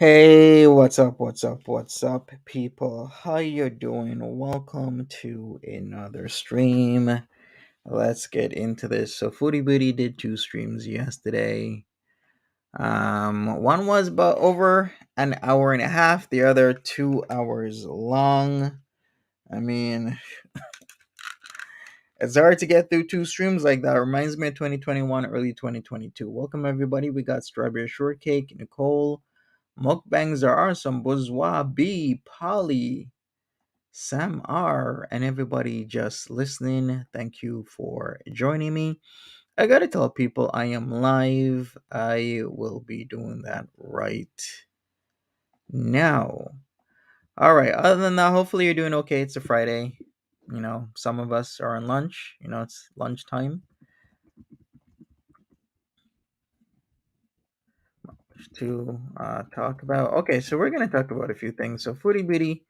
Hey, what's up? What's up, people? How you doing? Welcome to another stream. Let's get into this. So, Foodie Beauty did two streams yesterday. One was about over an hour and a half. The other 2 hours long. I mean, it's hard to get through two streams like that. Reminds me of 2021, early 2022. Welcome everybody. We got Strawberry Shortcake, Nicole. Mukbangs, there are some Bourgeois B, Polly, Sam R, and everybody just listening. Thank you for joining me. I gotta tell people I am live. I will be doing that right now. All right. Other than that, hopefully you're doing okay. It's a Friday. Some of us are on lunch. It's lunchtime to talk about. Okay, so we're gonna talk about a few things. So, Foodie Beauty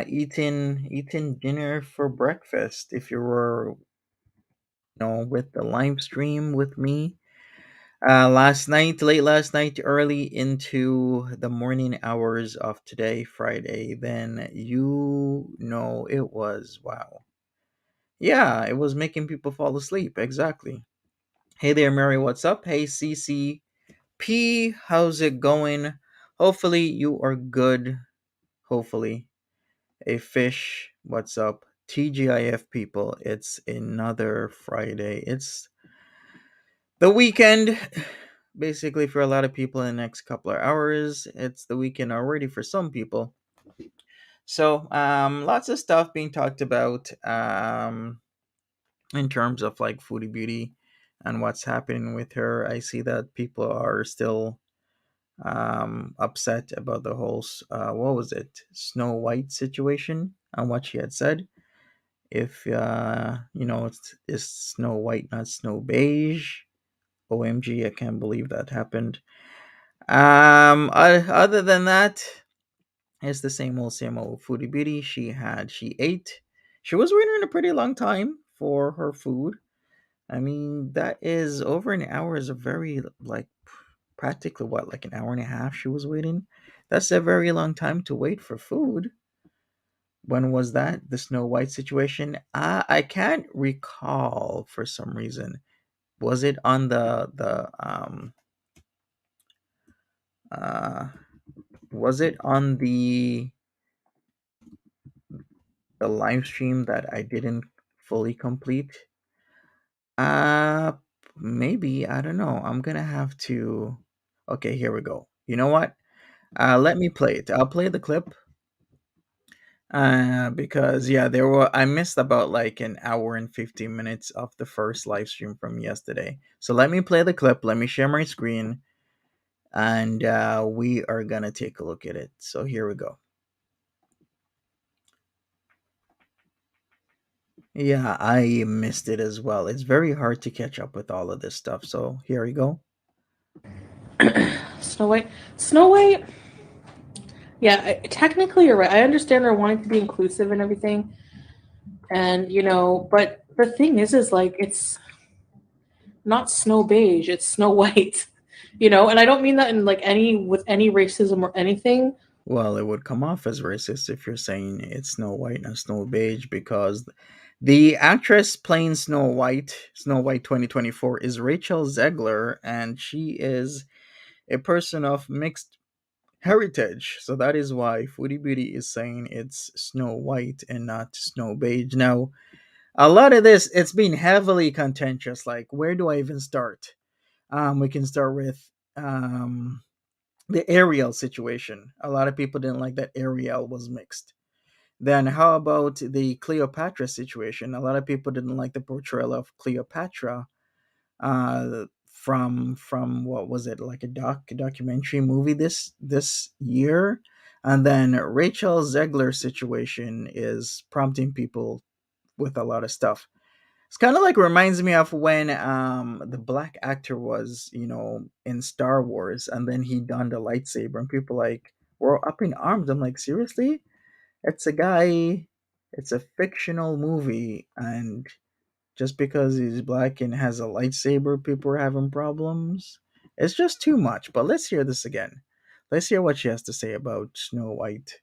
eating dinner for breakfast. If you were with the live stream with me last night, late last night, early into the morning hours of today, Friday, then it was wow. Yeah, it was making people fall asleep. Exactly. Hey there, Mary. What's up? Hey, CCP. How's it going? Hopefully you are good. Hopefully. A fish. What's up? TGIF people. It's another Friday. It's the weekend. Basically, for a lot of people in the next couple of hours, it's the weekend already for some people. So, lots of stuff being talked about in terms of like Foodie Beauty and what's happening with her. I see that people are still upset about the whole, what was it, Snow White situation and what she had said. If it's Snow White, not Snow Beige. OMG, I can't believe that happened. Other than that, it's the same old Foodie Beauty. She ate. She was waiting a pretty long time for her food. I mean, that is over an hour is a very like practically what, like an hour and a half she was waiting. That's a very long time to wait for food. When was that? The Snow White situation? I can't recall for some reason. Was it on uh was it on the live stream that I didn't fully complete? Uh Maybe, I don't know. I'm gonna have to. Okay, here we go. You know what? Let me play it. I'll play the clip. Because yeah, I missed about like an hour and 15 minutes of the first live stream from yesterday. So let me play the clip. Let me share my screen, and we are gonna take a look at it. So here we go. Yeah, I missed it as well. It's very hard to catch up with all of this stuff. So here we go. Snow White. Snow White. Yeah, technically you're right. I understand they're wanting to be inclusive and everything, and but the thing is like it's not snow beige. It's Snow White. And I don't mean that in like any with any racism or anything. Well, it would come off as racist if you're saying it's Snow White, not Snow Beige, because the actress playing Snow White 2024, is Rachel Zegler, and she is a person of mixed heritage. So that is why Foodie Beauty is saying it's Snow White and not Snow Beige. Now, a lot of this, it's been heavily contentious. Like, where do I even start? We can start with the Ariel situation. A lot of people didn't like that Ariel was mixed. Then how about the Cleopatra situation? A lot of people didn't like the portrayal of Cleopatra from what was it, like a documentary movie this year. And then Rachel Zegler situation is prompting people with a lot of stuff. It's kind of like reminds me of when the black actor was, in Star Wars, and then he donned a lightsaber and people like were up in arms. I'm like, seriously? It's a guy, it's a fictional movie, and just because he's black and has a lightsaber, people are having problems. It's just too much. But let's hear this again. Let's hear what she has to say about Snow White.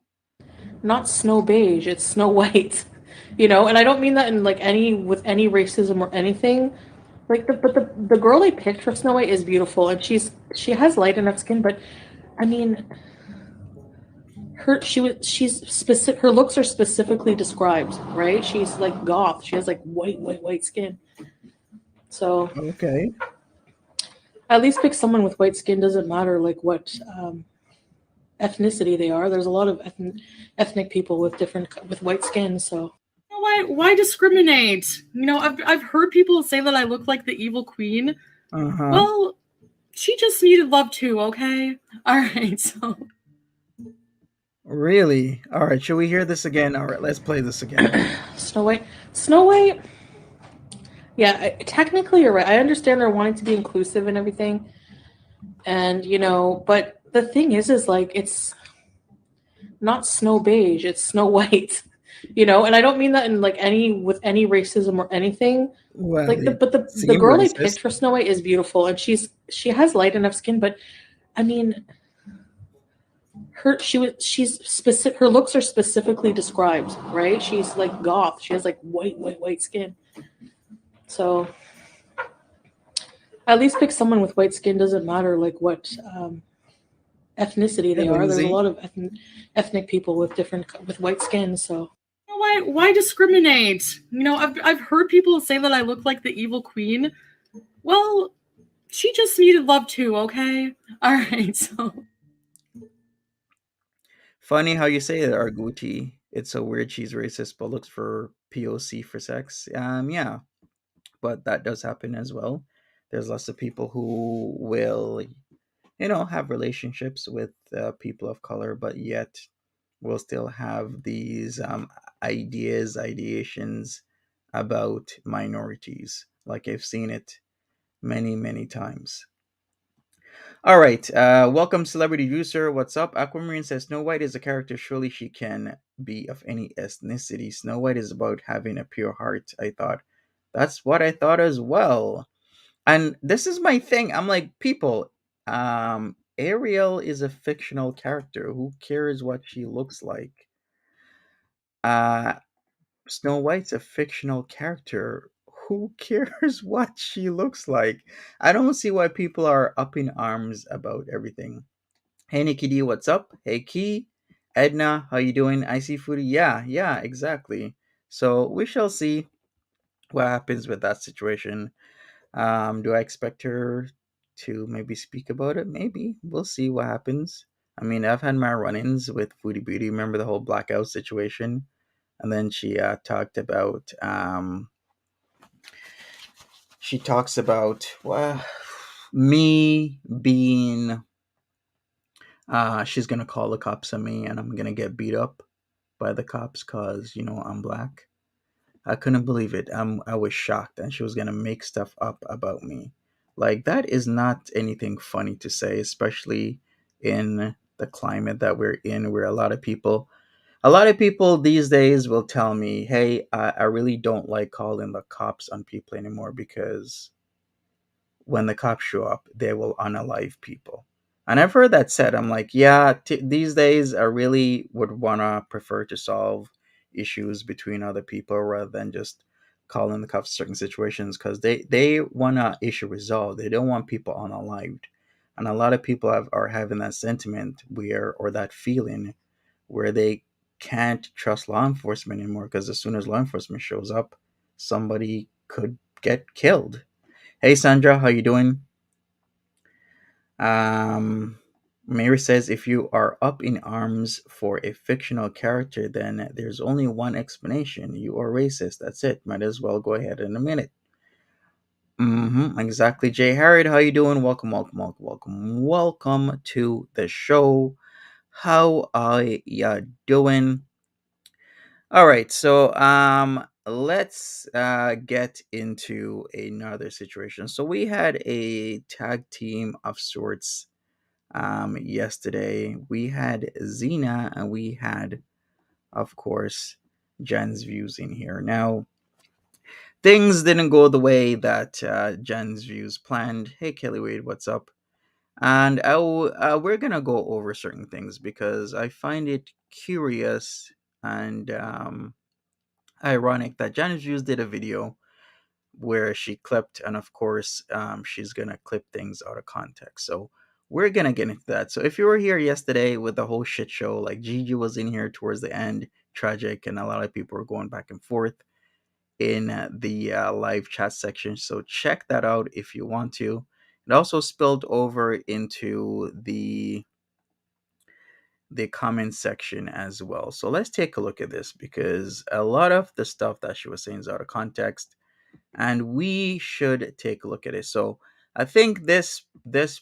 Not snow beige, it's snow white. And I don't mean that in like any with any racism or anything. Like the girl I picked for Snow White is beautiful, and she has light enough skin, but I mean, she's specific. Her looks are specifically described, right? She's like goth. She has like white skin. So Okay. at least pick someone with white skin. Doesn't matter like what ethnicity they are. There's a lot of ethnic people with white skin. So Why discriminate? I've heard people say that I look like the evil queen. Uh huh. Well, she just needed love too, okay? All right, so Really? All right. Should we hear this again? All right. Let's play this again. Snow White, Snow White. Yeah, technically you're right. I understand they're wanting to be inclusive and everything, and but the thing is like it's not snow beige, it's snow white. And I don't mean that in like any with any racism or anything. Well, Like it the seemed girl I racist. picked for Snow White is beautiful, and she has light enough skin, but I mean, she's specific. Her looks are specifically described, right? She's like goth. She has like white skin. So at least pick someone with white skin. Doesn't matter like what ethnicity Hey, they are. There's a Lindsay. lot of ethnic people with white skin. So why discriminate? I've heard people say that I look like the evil queen. Well, she just needed love too, okay? All right, so Funny how you say it, Arguti. It's so weird she's racist but looks for POC for sex. Yeah, but that does happen as well. There's lots of people who will, have relationships with people of color, but yet will still have these ideations about minorities. Like I've seen it many, many times. All right. Welcome, celebrity user. What's up? Aquamarine says Snow White is a character. Surely she can be of any ethnicity. Snow White is about having a pure heart. I thought that's what I thought as well. And this is my thing. I'm like, people. Ariel is a fictional character. Who cares what she looks like? Uh, Snow White's a fictional character. Who cares what she looks like? I don't see why people are up in arms about everything. Hey Nikki D, what's up? Hey Key, Edna, how you doing? I see Foodie. Yeah, exactly. So we shall see what happens with that situation. Do I expect her to maybe speak about it? Maybe. We'll see what happens. I mean, I've had my run-ins with Foodie Beauty. Remember the whole blackout situation? And then talked about she talks about, well, me being she's gonna call the cops on me and I'm gonna get beat up by the cops because I'm black. I couldn't believe it. I was shocked, and she was gonna make stuff up about me. Like that is not anything funny to say, especially in the climate that we're in, where a lot of people these days will tell me, "Hey, I really don't like calling the cops on people anymore because when the cops show up, they will unalive people." And I've heard that said. I'm like, yeah, these days I really would want to prefer to solve issues between other people rather than just calling the cops in certain situations because they want to issue resolved. They don't want people unalived. And a lot of people are having that sentiment or that feeling where they can't trust law enforcement anymore because as soon as law enforcement shows up, somebody could get killed. Hey Sandra, how you doing? Um, Mary says if you are up in arms for a fictional character, then there's only one explanation. You are racist. That's it. Might as well go ahead in a minute. Exactly. Jay Harriet, how you doing? Welcome to the show. How are ya doing? All right, so let's get into another situation. So we had a tag team of sorts yesterday. We had Xena and we had, of course, Jen's views in here. Now, things didn't go the way that Jen's views planned. Hey, Kelly Wade, what's up? And we're gonna go over certain things because I find it curious and ironic that Janet Hughes did a video where she clipped, and of course, she's gonna clip things out of context. So we're gonna get into that. So if you were here yesterday with the whole shit show, like Gigi was in here towards the end, tragic, and a lot of people were going back and forth in the live chat section. So check that out if you want to. It also spilled over into the comment section as well. So let's take a look at this because a lot of the stuff that she was saying is out of context and we should take a look at it. So I think this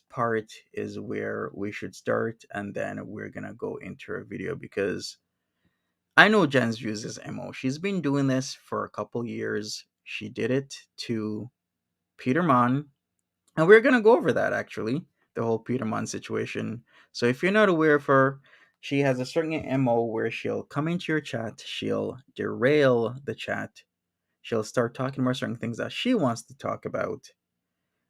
part is where we should start and then we're going to go into a video because I know Jen's views is MO. She's been doing this for a couple years. She did it to Peterman and we're going to go over that actually, the whole Peterman situation. So if you're not aware of her, she has a certain MO where she'll come into your chat, she'll derail the chat, she'll start talking about certain things that she wants to talk about,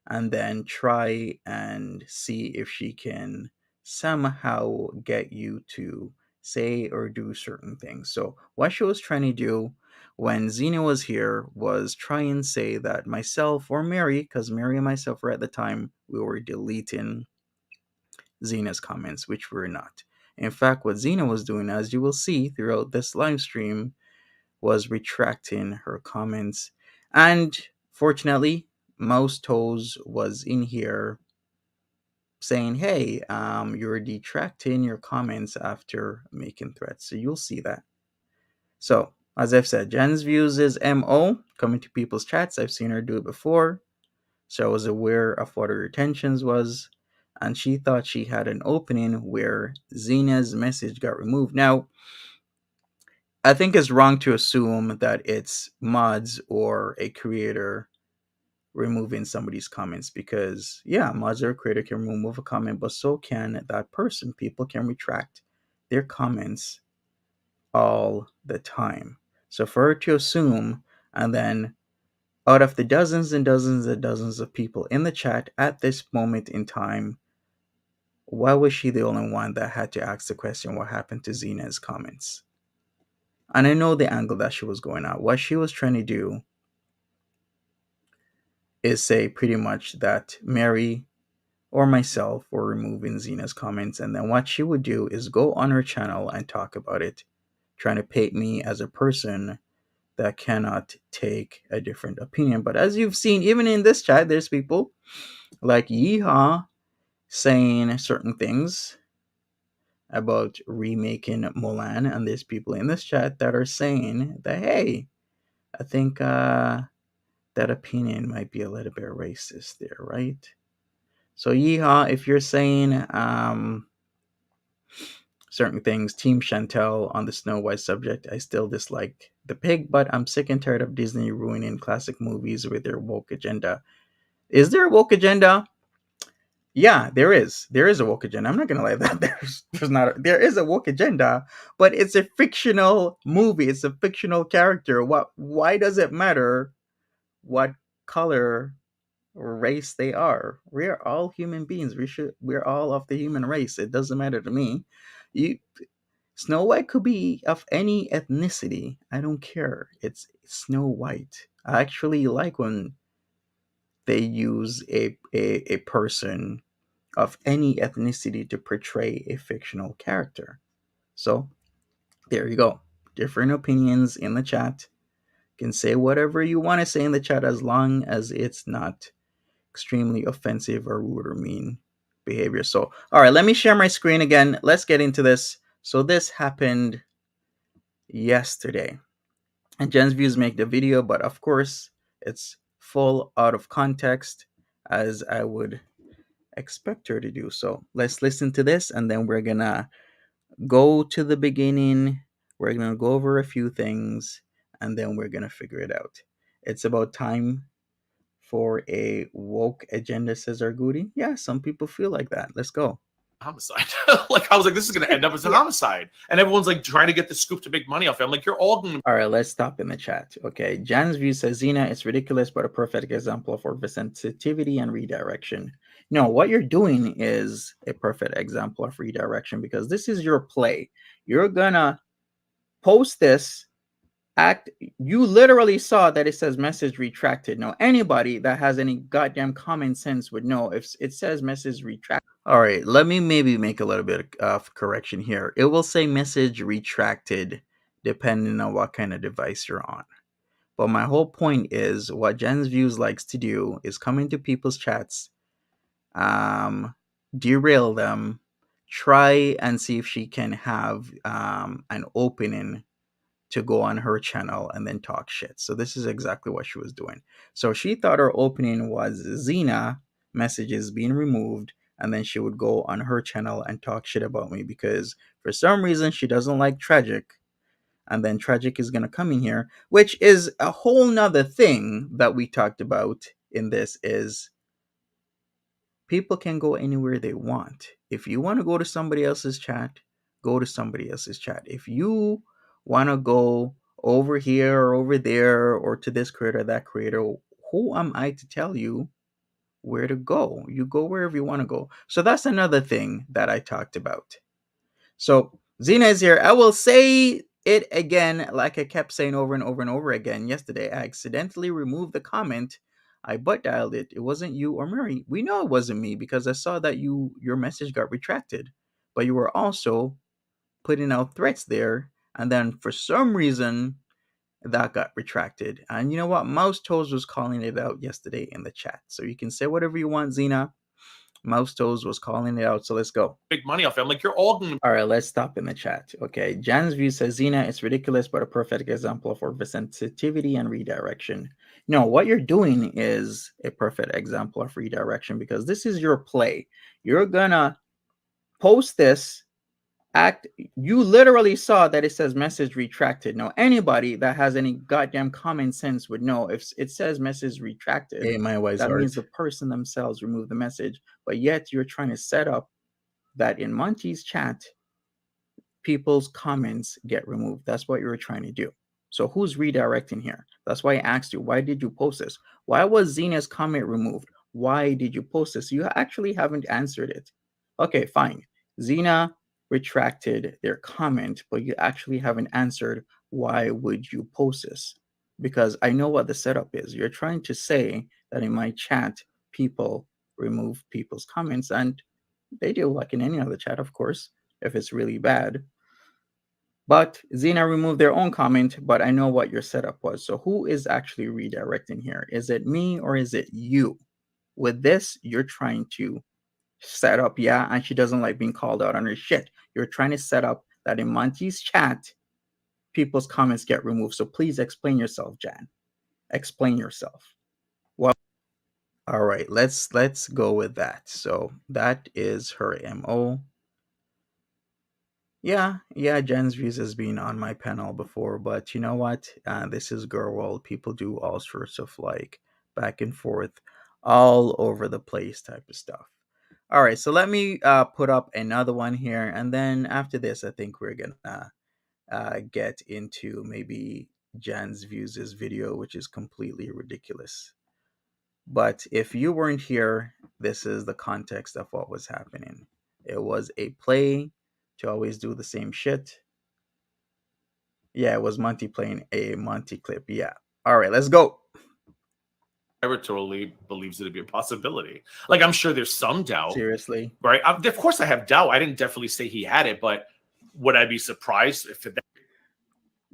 and then try and see if she can somehow get you to say or do certain things. So, what she was trying to do when Xena was here was try and say that myself or Mary, because Mary and myself were at the time, we were deleting Xena's comments, which we're not. In fact, what Xena was doing, as you will see throughout this live stream, was retracting her comments. And fortunately, Mouse Toes was in here saying, hey, you're detracting your comments after making threats. So you'll see that. So, as I've said, Jen's views is MO, coming to people's chats. I've seen her do it before. So I was aware of what her intentions was. And she thought she had an opening where Xena's message got removed. Now, I think it's wrong to assume that it's mods or a creator removing somebody's comments because, yeah, mods or a creator can remove a comment, but so can that person. People can retract their comments all the time. So for her to assume, and then out of the dozens and dozens and dozens of people in the chat at this moment in time, why was she the only one that had to ask the question, what happened to Xena's comments? And I know the angle that she was going at. What she was trying to do is say pretty much that Mary or myself were removing Xena's comments, and then what she would do is go on her channel and talk about it, trying to paint me as a person that cannot take a different opinion. But as you've seen, even in this chat, there's people like Yeehaw saying certain things about remaking Mulan, and there's people in this chat that are saying that, hey, I think that opinion might be a little bit racist there, right? So, yeehaw, if you're saying certain things, Team Chantel on the Snow White subject, I still dislike the pig, but I'm sick and tired of Disney ruining classic movies with their woke agenda. Is there a woke agenda? Yeah, there is. There is a woke agenda. I'm not gonna lie that there's not. There is a woke agenda, but it's a fictional movie. It's a fictional character. What? Why does it matter what color or race they are? We're all human beings. We're all of the human race. It doesn't matter to me. You Snow White could be of any ethnicity. I don't care. It's Snow White. I actually like when they use a person of any ethnicity to portray a fictional character. So there you go. Different opinions in the chat. You can say whatever you want to say in the chat as long as it's not extremely offensive or rude or mean behavior. So, all right, let me share my screen again. Let's get into this. So this happened yesterday. And Jen's views make the video, but of course, it's full out of context as I would expect her to do. So let's listen to this and then we're gonna go to the beginning. We're gonna go over a few things and then we're gonna figure it out. It's about time for a woke agenda, says Argudi. Yeah, some people feel like that. Let's go. Homicide. Like, I was like, this is going to end up as an homicide. And everyone's like trying to get the scoop to make money off it. I'm like, you're all going to. All right, let's stop in the chat. Okay, Jan's view says Xena is ridiculous, but a perfect example of oversensitivity and redirection. No, what you're doing is a perfect example of redirection because this is your play. You're gonna post this act. You literally saw that it says message retracted. Now, anybody that has any goddamn common sense would know if it says message retracted. All right, let me maybe make a little bit of correction here. It will say message retracted depending on what kind of device you're on. But my whole point is what Jen's Views likes to do is come into people's chats, um, derail them, try and see if she can have an opening to go on her channel and then talk shit. So this is exactly what she was doing. So she thought her opening was Xena messages being removed, and then she would go on her channel and talk shit about me because for some reason she doesn't like Tragic. And then Tragic is gonna come in here, which is a whole nother thing that we talked about in this is people can go anywhere they want. If you want to go to somebody else's chat, go to somebody else's chat. If you want to go over here or over there or to this creator, that creator, who am I to tell you where to go? You go wherever you want to go. So that's another thing that I talked about. So Xena is here. I will say it again, like I kept saying over and over and over again yesterday. I accidentally removed the comment. I butt dialed it. It wasn't you or Mary. We know it wasn't me because I saw that your message got retracted. But you were also putting out threats there, and then for some reason that got retracted. And you know what? Mouse Toes was calling it out yesterday in the chat. So you can say whatever you want, Xena. Mouse Toes was calling it out. So let's go. Make money off it. I'm like, you're all going to. All right, let's stop in the chat. Okay, Jan's View says Xena is ridiculous, but a perfect example of oversensitivity and redirection. No, what you're doing is a perfect example of redirection because this is your play. You're gonna post this act. You literally saw that it says message retracted. Now, anybody that has any goddamn common sense would know if it says message retracted. Hey, my wise that means the person themselves removed the message, but yet you're trying to set up that in Monty's chat people's comments get removed. That's what you were trying to do. So who's redirecting here? That's why I asked you, why did you post this? Why was Xena's comment removed? Why did you post this? You actually haven't answered it. Okay, fine. Xena retracted their comment, but you actually haven't answered why would you post this? Because I know what the setup is. You're trying to say that in my chat, people remove people's comments, and they do, like in any other chat, of course, if it's really bad. But Xena removed their own comment, but I know what your setup was. So who is actually redirecting here? Is it me or is it you? With this, you're trying to set up, yeah, and she doesn't like being called out on her shit. You're trying to set up that in Monty's chat, people's comments get removed. So please explain yourself, Jan. Explain yourself. Well, all right, let's go with that. So that is her MO. Yeah, Jen's Views has been on my panel before, but you know what? This is Girl World. People do all sorts of like back and forth, all over the place type of stuff. All right, so let me put up another one here, and then after this, I think we're gonna get into maybe Jen's Views' video, which is completely ridiculous. But if you weren't here, this is the context of what was happening. It was a play to always do the same shit. Yeah, it was Monty playing a Monty clip. Yeah. All right, let's go. Never totally believes it to be a possibility. Like, I'm sure there's some doubt. Seriously. Right? Of course I have doubt. I didn't definitely say he had it, but would I be surprised if that?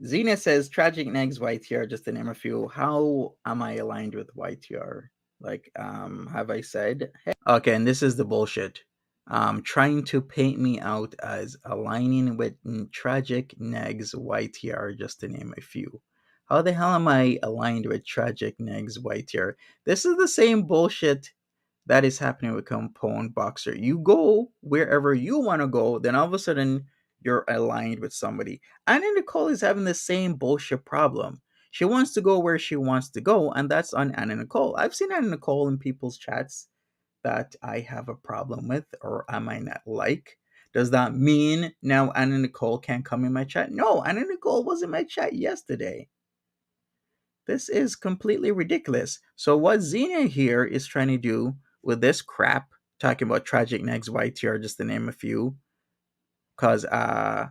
Xena says tragic negs YTR, just to name a few. How am I aligned with YTR? Like, have I said? Okay, and this is the bullshit. Trying to paint me out as aligning with tragic negs YTR, just to name a few. How the hell am I aligned with tragic negs YTR? This is the same bullshit that is happening with Component Boxer. You go wherever you want to go, then all of a sudden you're aligned with somebody. Anna Nicole is having the same bullshit problem. She wants to go where she wants to go, and that's on Anna Nicole. I've seen Anna Nicole in people's chats that I have a problem with or I might not like. Does that mean now Anna Nicole can't come in my chat? No, Anna Nicole was in my chat yesterday. This is completely ridiculous. So what Xena here is trying to do with this crap talking about Tragic Negs, YTR, just to name a few. Because how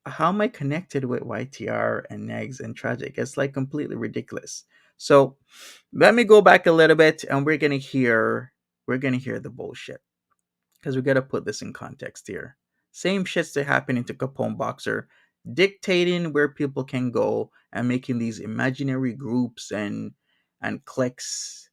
am I connected with YTR and Negs and Tragic? It's like completely ridiculous. So let me go back a little bit, and we're gonna hear the bullshit, because we gotta put this in context here. Same shit's that happening to Capone Boxer, dictating where people can go and making these imaginary groups and cliques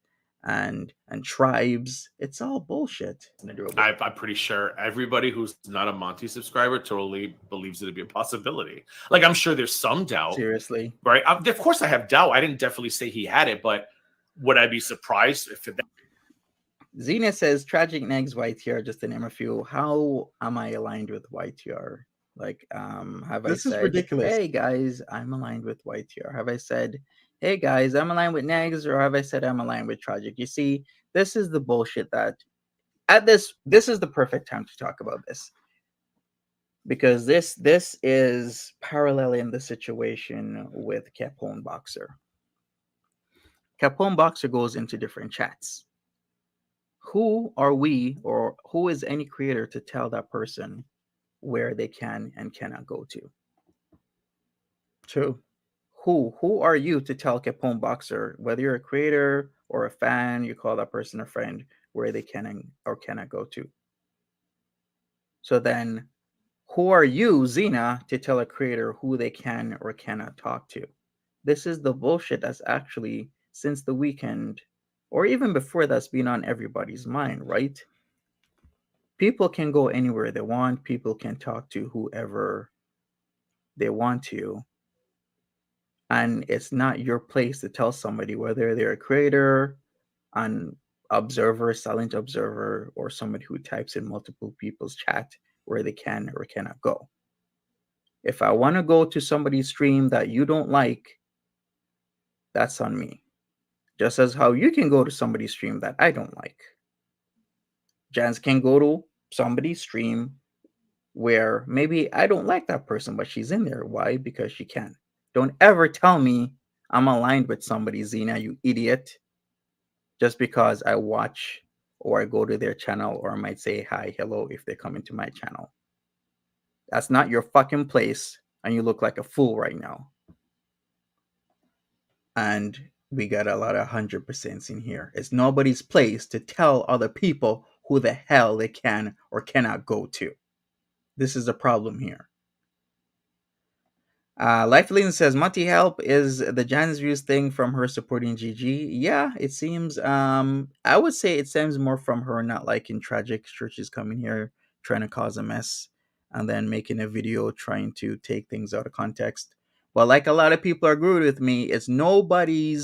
and tribes. It's all bullshit. I'm pretty sure everybody who's not a Monty subscriber totally believes it to be a possibility. Like, I'm sure there's some doubt, Seriously. right? Of course, I have doubt. I didn't definitely say he had it, but would I be surprised if that? Xena says Tragic Negs YTR, just to name a few. How am I aligned with YTR? Like, have This I is said, ridiculous. hey guys, I'm aligned with YTR? Have I said, hey guys, I'm aligned with Negs, or have I said I'm aligned with Tragic? You see, this is the bullshit that this is the perfect time to talk about this. Because this is paralleling the situation with Capone Boxer. Capone Boxer goes into different chats. Who are we, or who is any creator to tell that person where they can and cannot go to? True. Who are you to tell Capone Boxer, whether you're a creator or a fan, you call that person a friend, where they can or cannot go to? So then, who are you, Xena, to tell a creator who they can or cannot talk to? This is the bullshit that's actually, since the weekend, or even before, that's been on everybody's mind, right? People can go anywhere they want. People can talk to whoever they want to. And it's not your place to tell somebody whether they're a creator, an observer, silent observer, or somebody who types in multiple people's chat where they can or cannot go. If I want to go to somebody's stream that you don't like, that's on me. Just as how you can go to somebody's stream that I don't like. Jans can go to somebody's stream where maybe I don't like that person, but she's in there. Why? Because she can. Don't ever tell me I'm aligned with somebody, Xena, you idiot. Just because I watch or I go to their channel, or I might say hi, hello if they come into my channel. That's not your fucking place, and you look like a fool right now. And we got a lot of 100% in here. It's nobody's place to tell other people who the hell they can or cannot go to. This is the problem here. Lifeline says, Monty help is the Jan's views thing from her supporting GG. Yeah, it seems. I would say it stems more from her not liking Tragic. She's coming here trying to cause a mess and then making a video trying to take things out of context. But like a lot of people agree with me, it's nobody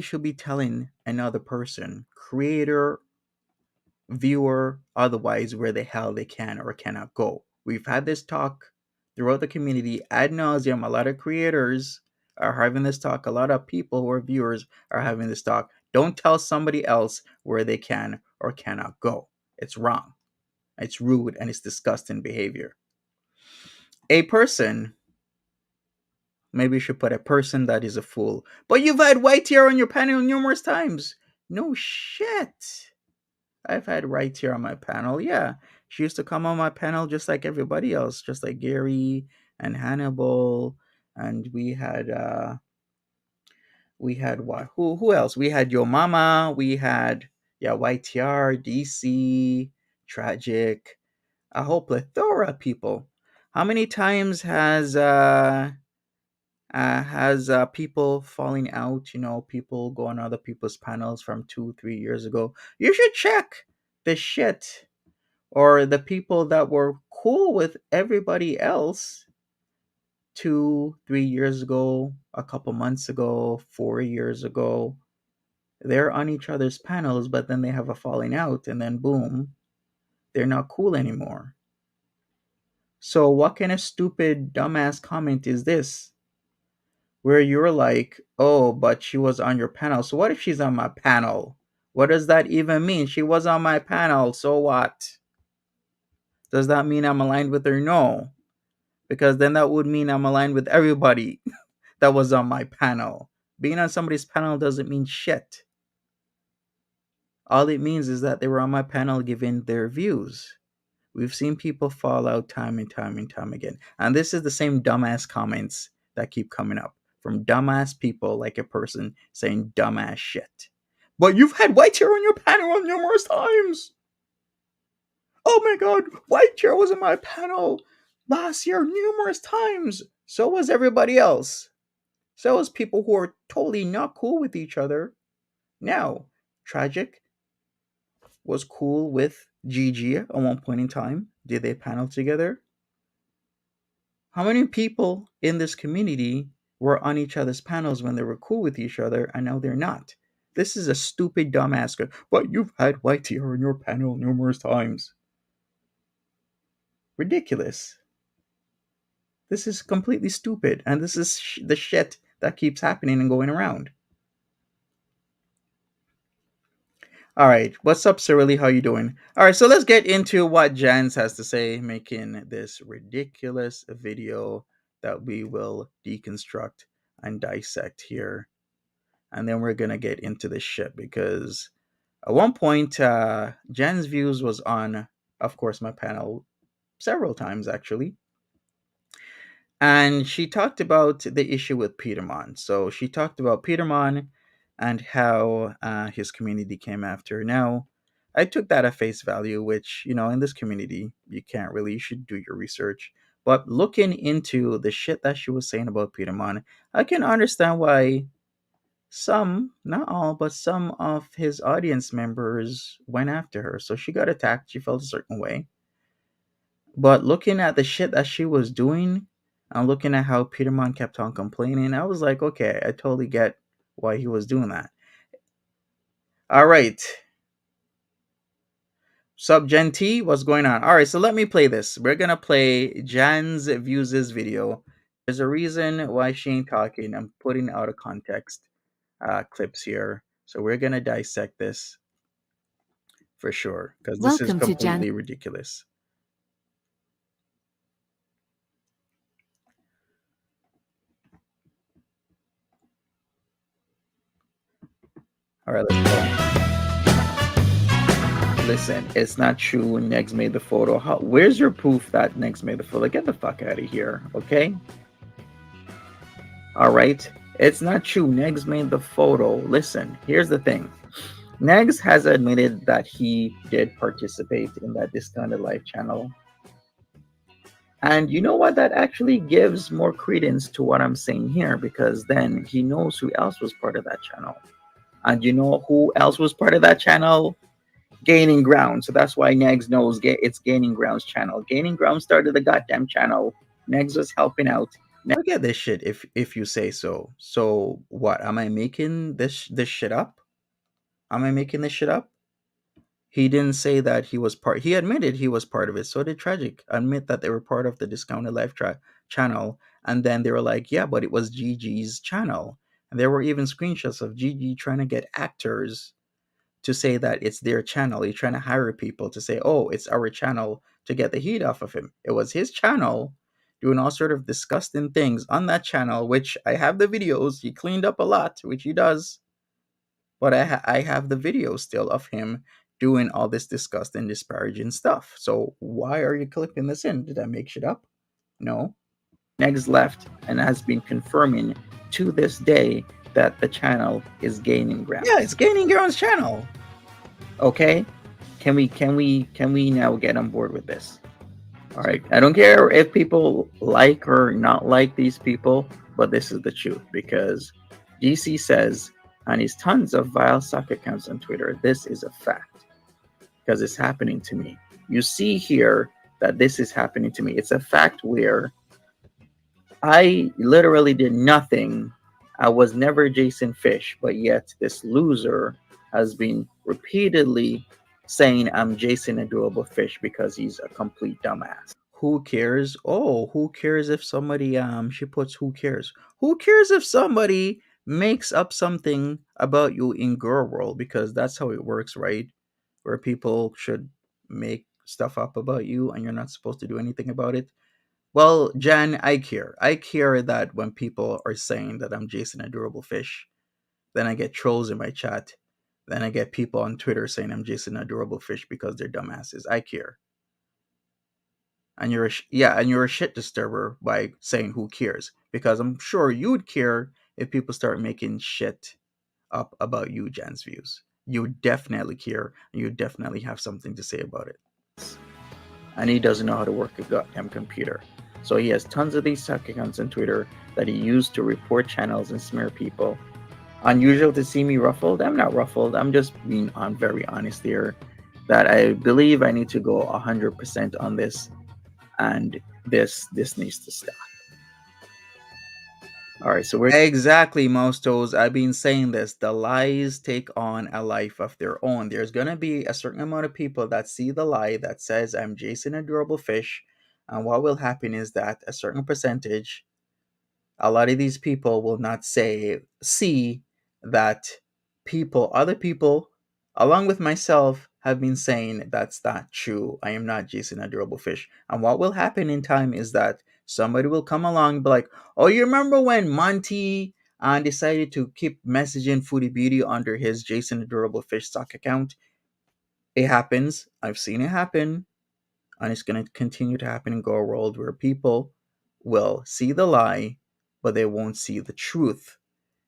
should be telling another person, creator, viewer, otherwise, where the hell they can or cannot go. We've had this talk throughout the community ad nauseum. A lot of creators are having this talk. A lot of people who are viewers are having this talk. Don't tell somebody else where they can or cannot go. It's wrong. It's rude and it's disgusting behavior. A person, maybe you should put a person that is a fool. But you've had White here on your panel numerous times. No shit. I've had Right here on my panel. Yeah, she used to come on my panel just like everybody else, just like Gary and Hannibal, and we had what? Who else? We had Yo Mama. We had YTR, DC, Tragic, a whole plethora of people. How many times has people falling out, people go on other people's panels from 2-3 years ago? You should check the shit, or the people that were cool with everybody else 2-3 years ago, a couple months ago, 4 years ago. They're on each other's panels, but then they have a falling out, and then boom, they're not cool anymore. So what kind of stupid dumbass comment is this, where you're like, oh, but she was on your panel? So what if she's on my panel? What does that even mean? She was on my panel, so what? Does that mean I'm aligned with her? No. Because then that would mean I'm aligned with everybody that was on my panel. Being on somebody's panel doesn't mean shit. All it means is that they were on my panel giving their views. We've seen people fall out time and time and time again. And this is the same dumbass comments that keep coming up from dumbass people like a person saying dumbass shit. But you've had white chair on your panel numerous times. Oh my god, white chair was on my panel last year numerous times. So was everybody else. So was people who are totally not cool with each other. Now, Tragic was cool with Gigi at one point in time. Did they panel together? How many people in this community were on each other's panels when they were cool with each other and now they're not? This is a stupid dumbass. But you've had white hair on your panel numerous times. Ridiculous. This is completely stupid, and this is the shit that keeps happening and going around. All right, what's up, Cyrilli? How you doing? All right, so let's get into what Jans has to say, making this ridiculous video that we will deconstruct and dissect here, and then we're gonna get into this shit because at one point, Jan's views was on, of course, my panel several times actually, and she talked about the issue with Peterman. So she talked about Peterman and how his community came after her. Now, I took that at face value, which, in this community, you should do your research. But looking into the shit that she was saying about Peterman, I can understand why some, not all, but some of his audience members went after her. So she got attacked. She felt a certain way. But looking at the shit that she was doing and looking at how Peterman kept on complaining, I was like, okay, I totally get why he was doing that. All right. Sub Gen T, what's going on? All right, so let me play this. We're going to play Jan's Views' video. There's a reason why she ain't talking. I'm putting out of context clips here. So we're going to dissect this for sure because this is completely ridiculous. All right, let's go. Listen, it's not true. Negs made the photo. Where's your proof that Negs made the photo? Get the fuck out of here, okay? All right, it's not true. Negs made the photo. Listen, here's the thing. Negs has admitted that he did participate in that Discounted Life channel. And you know what? That actually gives more credence to what I'm saying here because then he knows who else was part of that channel. And you know who else was part of that channel? Gaining Ground. So that's why Negs knows it's Gaining Ground's channel. Gaining Ground started the goddamn channel. Negs was helping out. Now get this shit if you say so. So what? Am I making this shit up? Am I making this shit up? He didn't say that he was part. He admitted he was part of it. So did Tragic admit that they were part of the Discounted Life channel. And then they were like, yeah, but it was Gigi's channel. And there were even screenshots of Gigi trying to get actors to say that it's their channel. He's trying to hire people to say, oh, it's our channel to get the heat off of him. It was his channel doing all sort of disgusting things on that channel, which I have the videos. He cleaned up a lot, which he does. But I have the videos still of him doing all this disgusting, disparaging stuff. So why are you clipping this in? Did I make shit up? No. Negs left and has been confirming to this day that the channel is Gaining Ground. Yeah, it's Gaining Ground's channel. Okay? Can we now get on board with this? All right. I don't care if people like or not like these people, but this is the truth because DC says on his tons of vile sock accounts on Twitter, this is a fact because it's happening to me. You see here that this is happening to me. It's a fact where I literally did nothing. I was never Jason Fish, but yet this loser has been repeatedly saying I'm Jason Adorable Fish because he's a complete dumbass. Who cares? Oh, who cares if somebody she puts who cares? Who cares if somebody makes up something about you in girl world because that's how it works, right? Where people should make stuff up about you and you're not supposed to do anything about it. Well, Jan, I care. I care that when people are saying that I'm Jason Adorable Fish, then I get trolls in my chat Then I get people on Twitter saying I'm Jason Adorable Fish because they're dumbasses. I care. And you're a shit disturber by saying who cares, because I'm sure you'd care if people start making shit up about you, Jan's views. You would definitely care, and you definitely have something to say about it. And he doesn't know how to work a goddamn computer. So he has tons of these suck accounts on Twitter that he used to report channels and smear people. Unusual to see me ruffled? I'm not ruffled. I'm just being very honest here. That I believe I need to go 100% on this, and this needs to stop. All right, so we're exactly, Mostos. I've been saying this. The lies take on a life of their own. There's gonna be a certain amount of people that see the lie that says I'm Jason Adorable Fish, and what will happen is that a certain percentage, a lot of these people will not see that other people, along with myself, have been saying that's not true. I am not Jason Adorable Fish. And what will happen in time is that somebody will come along and be like, oh, you remember when Monty decided to keep messaging Foodie Beauty under his Jason Adorable Fish stock account? It happens. I've seen it happen. And it's going to continue to happen and go a world where people will see the lie, but they won't see the truth.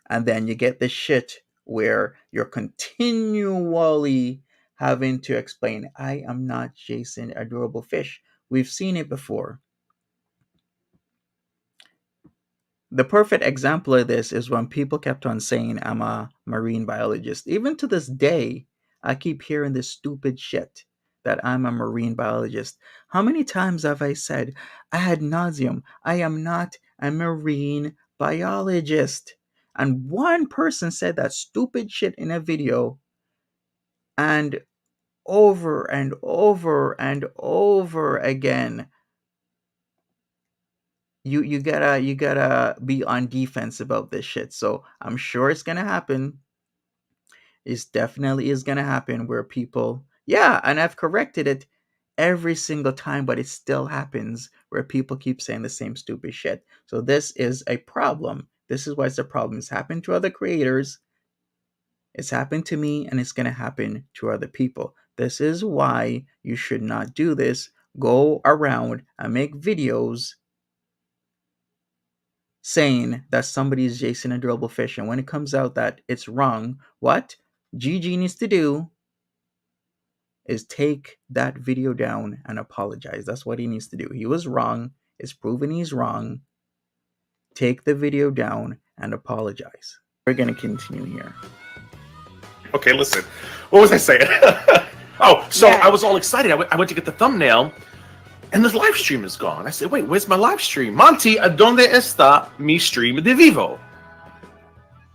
And then you get this shit where you're continually having to explain, I am not Jason Adorable Fish. We've seen it before. The perfect example of this is when people kept on saying I'm a marine biologist. Even to this day, I keep hearing this stupid shit that I'm a marine biologist. How many times have I said ad nauseum, I am not a marine biologist? And one person said that stupid shit in a video, and over and over and over again, you gotta be on defense about this shit. So I'm sure it's gonna happen. It definitely is gonna happen where people, yeah, and I've corrected it every single time, but it still happens where people keep saying the same stupid shit. So this is a problem. This is why it's a problem. It's happened to other creators. It's happened to me, and it's gonna happen to other people. This is why you should not do this. Go around and make videos saying that somebody is Jason Adorable Fish, and when it comes out that it's wrong, what GG needs to do is take that video down and apologize. That's what he needs to do. He was wrong. It's proven he's wrong. Take the video down and apologize. We're going to continue here. Okay, listen. What was I saying? I was all excited. I went to get the thumbnail, and the live stream is gone. I said, wait, where's my live stream? Monty, ¿dónde está mi stream de vivo?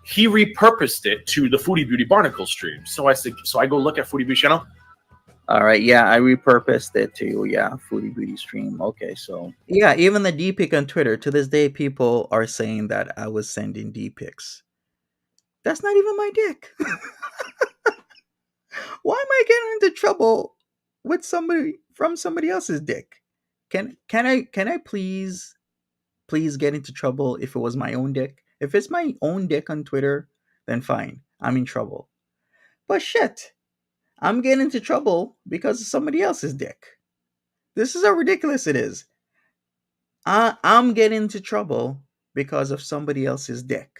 He repurposed it to the Foodie Beauty Barnacle stream. So I go look at Foodie Beauty channel. All right, yeah, I repurposed it to, Foodie Beauty stream. Okay, so, yeah, even the D-pic on Twitter, to this day, people are saying that I was sending D-pics. That's not even my dick. Why am I getting into trouble with somebody else's dick? Can I please get into trouble if it was my own dick? If it's my own dick on Twitter, then fine, I'm in trouble. But shit, I'm getting into trouble because of somebody else's dick. This is how ridiculous it is. I'm getting into trouble because of somebody else's dick.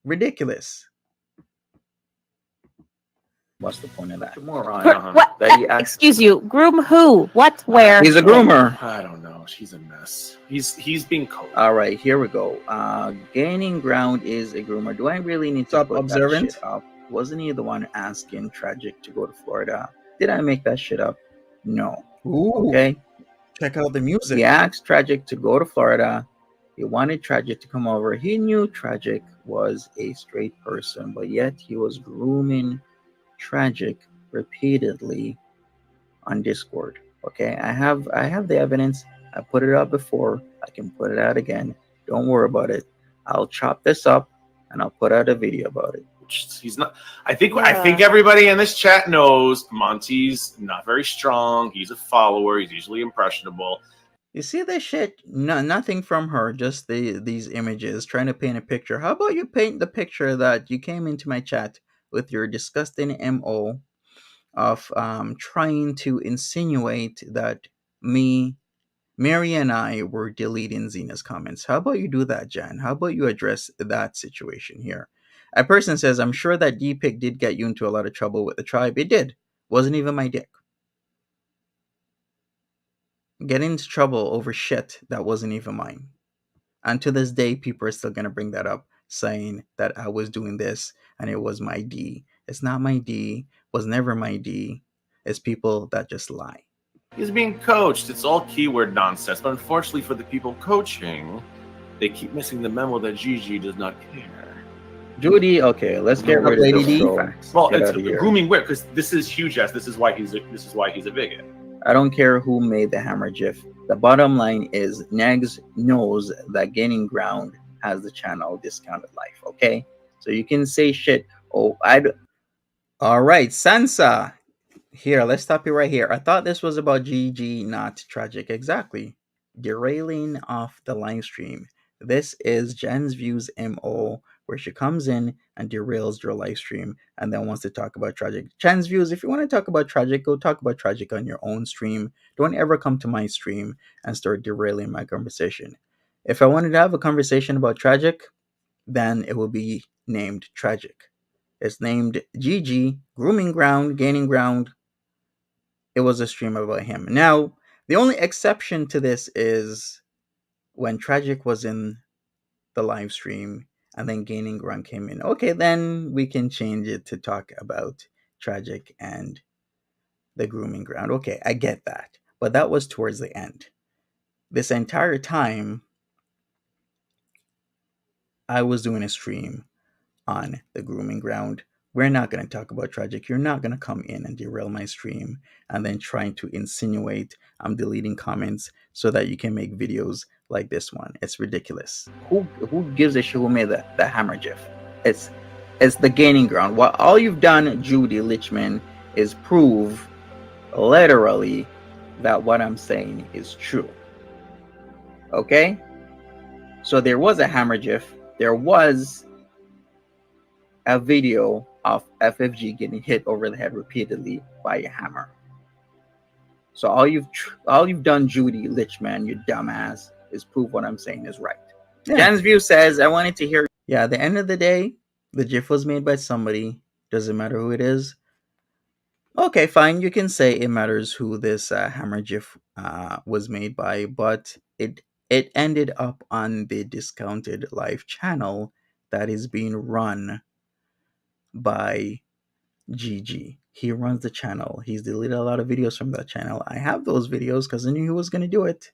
Ridiculous. What's the point of that? Moron. What? That he excuse you. Groom who? What? Where? He's a groomer. I don't know. She's a mess. He's being cold. All right, here we go. Gaining ground is a groomer. Do I really need to put observant? That shit up? Wasn't he the one asking Tragic to go to Florida? Did I make that shit up? No. Ooh. Okay. Check out the music. He asked Tragic to go to Florida. He wanted Tragic to come over. He knew Tragic was a straight person, but yet he was grooming Tragic repeatedly on Discord. Okay, I have the evidence. I put it out before. I can put it out again. Don't worry about it. I'll chop this up and I'll put out a video about it. He's not. I think everybody in this chat knows Monty's not very strong. He's a follower. He's usually impressionable. You see this shit? No, nothing from her. Just these images trying to paint a picture. How about you paint the picture that you came into my chat with your disgusting MO of trying to insinuate that me, Mary, and I were deleting Xena's comments. How about you do that, Jan? How about you address that situation here? A person says, I'm sure that DPic did get you into a lot of trouble with the tribe. It did. Wasn't even my dick. Getting into trouble over shit that wasn't even mine. And to this day, people are still going to bring that up, saying that I was doing this and it was my D. It's not my D, was never my D. It's people that just lie. He's being coached. It's all keyword nonsense. But unfortunately for the people coaching, they keep missing the memo that Gigi does not care. Judy, okay, let's get rid of Lady this D. troll. Well, Get it's out of here. grooming weird because this is huge ass. This is why he's a bigot. I don't care who made the hammer gif. The bottom line is Negs knows that Gaining Ground has the channel Discounted Life, okay? So you can say shit. Oh, all right, Sansa. Here, let's stop you right here. I thought this was about GG, not tragic. Exactly. Derailing off the live stream. This is Jen's Views MO, where she comes in and derails your live stream and then wants to talk about tragic. Jen's Views, if you want to talk about tragic, go talk about tragic on your own stream. Don't ever come to my stream and start derailing my conversation. If I wanted to have a conversation about tragic, then it will be named tragic. It's named GG, Grooming Ground, Gaining Ground. It was a stream about him. Now, the only exception to this is when Tragic was in the live stream and then Gaining Ground came in. Okay, then we can change it to talk about Tragic and the Grooming Ground. Okay, I get that. But that was towards the end. This entire time, I was doing a stream on the Grooming Ground. We're not going to talk about Tragic. You're not going to come in and derail my stream and then trying to insinuate I'm deleting comments so that you can make videos like this one. It's ridiculous. Who gives a shit who made the hammer gif? It's the Gaining Ground. What all you've done, Judy Lichman, is prove literally that what I'm saying is true. Okay? So there was a hammer gif. There was a video of FFG getting hit over the head repeatedly by a hammer. So all you've done, Judy Lichman, you dumbass, is prove what I'm saying is right. Yeah. Jan's View says, I wanted to hear. Yeah, at the end of the day, the GIF was made by somebody. Doesn't matter who it is. Okay, fine. You can say it matters who this hammer GIF was made by, but it ended up on the Discounted Life channel that is being run by GG. He runs the channel. He's deleted a lot of videos from that channel. I have those videos because I knew he was going to do it.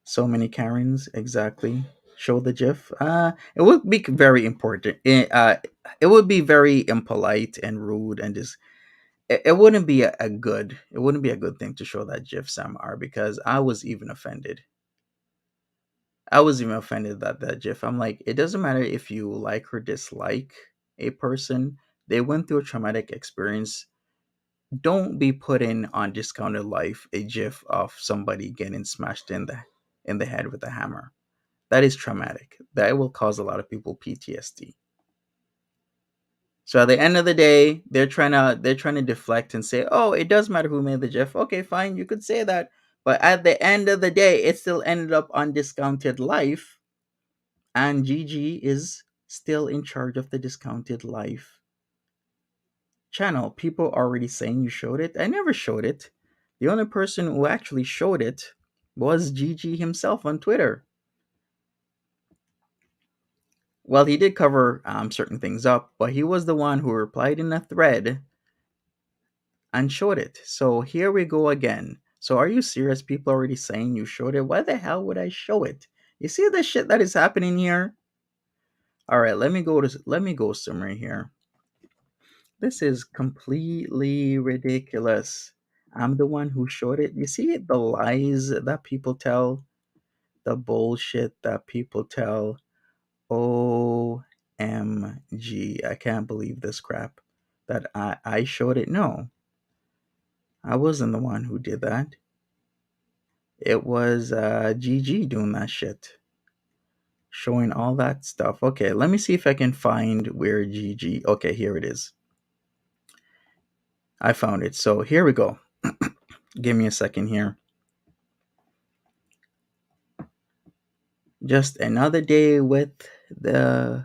So many Karens, exactly. Show the GIF. It would be very important. It would be very impolite and rude, and just it wouldn't be a good thing to show that GIF, Sam R, because I was even offended. That GIF. I'm like, it doesn't matter if you like or dislike a person. They went through a traumatic experience. Don't be putting on Discounted Life a GIF of somebody getting smashed in the head with a hammer. That is traumatic. That will cause a lot of people PTSD. So at the end of the day, they're trying to deflect and say, "Oh, it does matter who made the GIF." Okay, fine, you could say that, but at the end of the day, it still ended up on Discounted Life, and GG is still in charge of the Discounted Life channel. People are already saying you showed it. I never showed it. The only person who actually showed it was GG himself on Twitter. Well, he did cover certain things up, but he was the one who replied in a thread and showed it. So here we go again. So are you serious? People already saying you showed it. Why the hell would I show it? You see the shit that is happening here? All right, let me go somewhere here. This is completely ridiculous. I'm the one who showed it. You see the lies that people tell, the bullshit that people tell. OMG, I can't believe this crap that I showed it. No, I wasn't the one who did that. It was GG doing that shit. showing all that stuff. Okay, let me see if I can find where Gigi. Okay, here it is. I found it. So here we go. Give me a second here. Just another day with the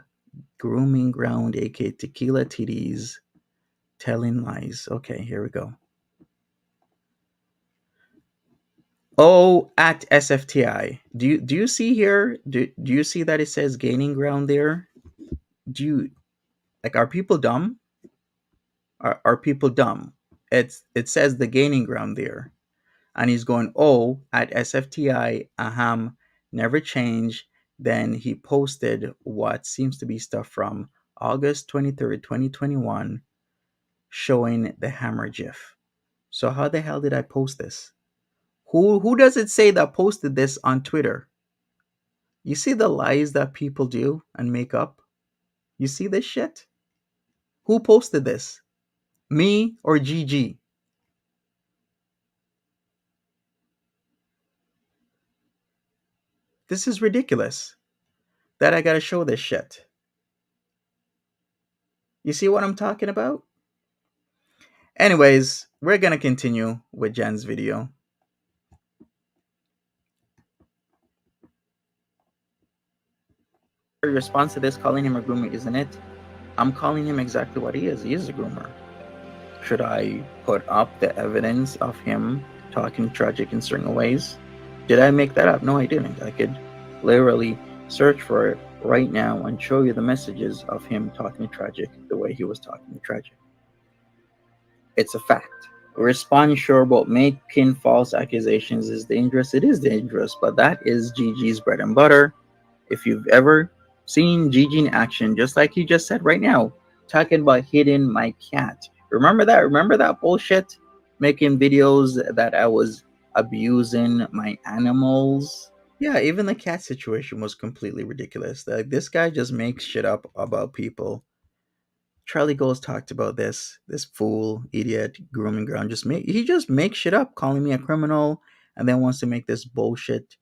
grooming ground, aka Tequila Titties, telling lies. Okay, here we go. Oh, at SFTI. Do you see here? Do you see that it says gaining ground there? Do you like, are people dumb? Are people dumb? It says the gaining ground there. And he's going, oh, at SFTI, never change. Then he posted what seems to be stuff from August 23rd, 2021, showing the hammer gif. So how the hell did I post this? Who does it say that posted this on Twitter? You see the lies that people do and make up? You see this shit? Who posted this? Me or GG? This is ridiculous that I gotta show this shit. You see what I'm talking about? Anyways, we're gonna continue with Jen's video. Your response to this, calling him a groomer, isn't it? I'm calling him exactly what he is. He is a groomer. Should I put up the evidence of him talking tragic in certain ways? Did I make that up? No, I didn't. I could literally search for it right now and show you the messages of him talking tragic the way he was talking tragic. It's a fact. Respond sure about making false accusations is dangerous. It is dangerous, but that is Gigi's bread and butter. If you've ever seen Gigi in action, just like he just said right now, talking about hitting my cat. Remember that? Remember that bullshit? Making videos that I was abusing my animals. Yeah, even the cat situation was completely ridiculous. Like, this guy just makes shit up about people. Charlie Goals talked about this fool, idiot, grooming ground. He just makes shit up, calling me a criminal, and then wants to make this bullshit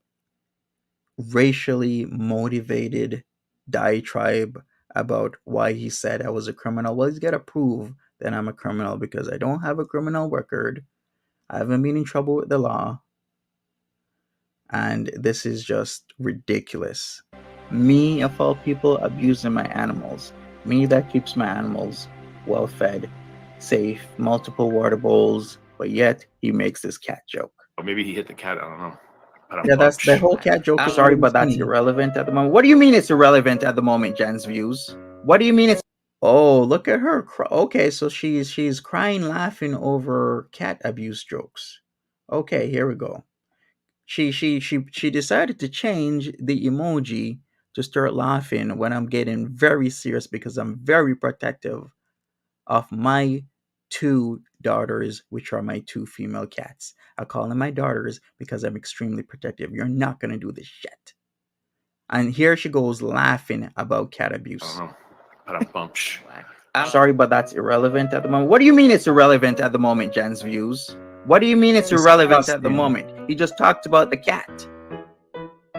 racially motivated diatribe about why he said I was a criminal. Well, he's got to prove that I'm a criminal because I don't have a criminal record. I haven't been in trouble with the law. And this is just ridiculous. Me, of all people, abusing my animals. Me that keeps my animals well fed, safe, multiple water bowls, but yet he makes this cat joke. Or maybe he hit the cat. I don't know. Yeah, that's the whole cat joke. Sorry, but that's irrelevant at the moment. What do you mean it's irrelevant at the moment, Jen's views? What do you mean it's? Oh, look at her. Okay, so she's crying, laughing over cat abuse jokes. Okay, here we go. She decided to change the emoji to start laughing when I'm getting very serious because I'm very protective of my two daughters, which are my two female cats. I call them my daughters because I'm extremely protective. You're not gonna do this shit. And here she goes laughing about cat abuse. Sorry, but that's irrelevant at the moment. What do you mean it's irrelevant at the moment, Jen's views? What do you mean it's irrelevant at the moment? He just talked about the cat.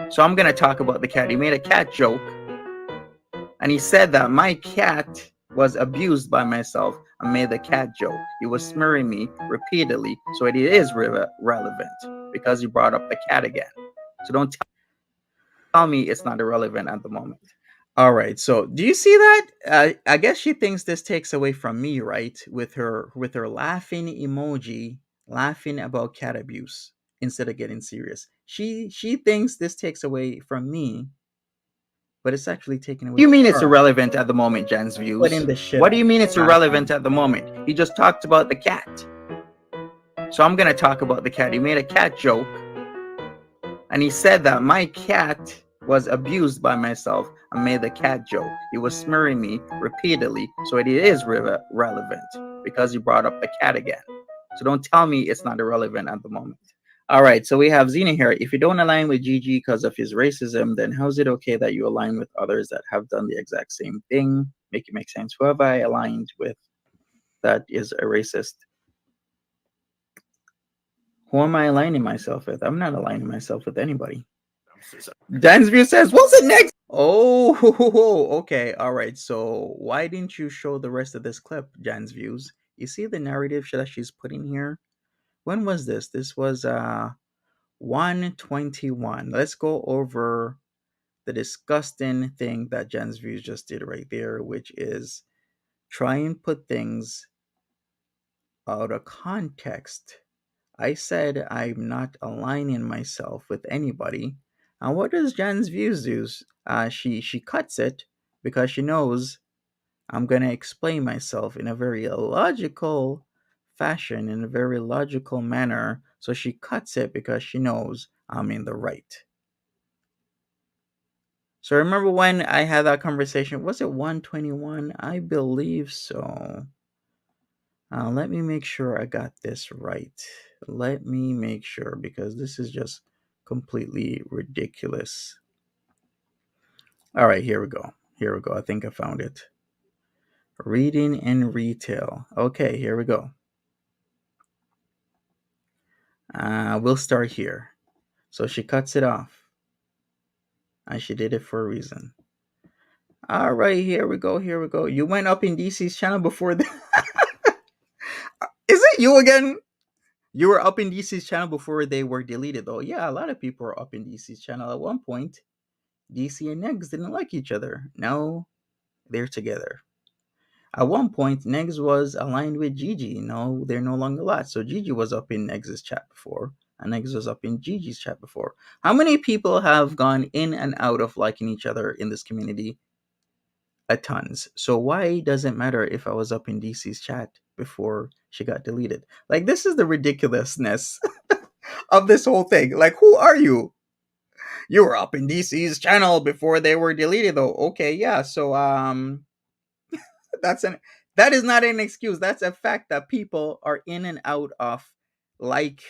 So I'm gonna talk about the cat. He made a cat joke. And he said that my cat was abused by myself and made the cat joke. He was smearing me repeatedly. So it is relevant because he brought up the cat again. So don't tell me it's not irrelevant at the moment. All right. So do you see that? I guess she thinks this takes away from me, right? With her laughing emoji, laughing about cat abuse instead of getting serious. She thinks this takes away from me, but it's actually taken away. What do you mean it's irrelevant at the moment, Jen's views? What do you mean it's irrelevant at the moment? He just talked about the cat. So I'm gonna talk about the cat. He made a cat joke, and he said that my cat was abused by myself and made the cat joke. He was smearing me repeatedly, so it is relevant because he brought up the cat again. So don't tell me it's not irrelevant at the moment. All right, so we have Xena here. If you don't align with Gigi because of his racism, then how is it okay that you align with others that have done the exact same thing? Make it make sense. Who have I aligned with that is a racist? Who am I aligning myself with? I'm not aligning myself with anybody. Jan's View says, what's it next? Oh, okay. All right. So why didn't you show the rest of this clip, Jan's Views? You see the narrative that she's putting here? When was this? This was 121. Let's go over the disgusting thing that Jan's Views just did right there, which is try and put things out of context. I said I'm not aligning myself with anybody. And what does Jan's Views do? She cuts it because she knows I'm gonna explain myself in a very logical fashion, in a very logical manner. So she cuts it because she knows I'm in the right. So remember when I had that conversation? Was it 121? I believe so. Let me make sure I got this right. Let me make sure because this is just completely ridiculous. All right, here we go. Here we go. I think I found it. Reading in retail. Okay, here we go. We'll start here. So she cuts it off. And she did it for a reason. All right, here we go. Here we go. You went up in DC's channel before the. Is it you again? You were up in DC's channel before they were deleted, though. Yeah, a lot of people were up in DC's channel at one point. DC and Negs didn't like each other. Now they're together. At one point, Negs was aligned with Gigi. No, they're no longer lot. So Gigi was up in Negs' chat before, and Negs was up in Gigi's chat before. How many people have gone in and out of liking each other in this community? A tons. So why does it matter if I was up in DC's chat before she got deleted? Like, this is the ridiculousness of this whole thing. Like, who are you? You were up in DC's channel before they were deleted, though. Okay, yeah. So that's an that is not an excuse. That's a fact that people are in and out of like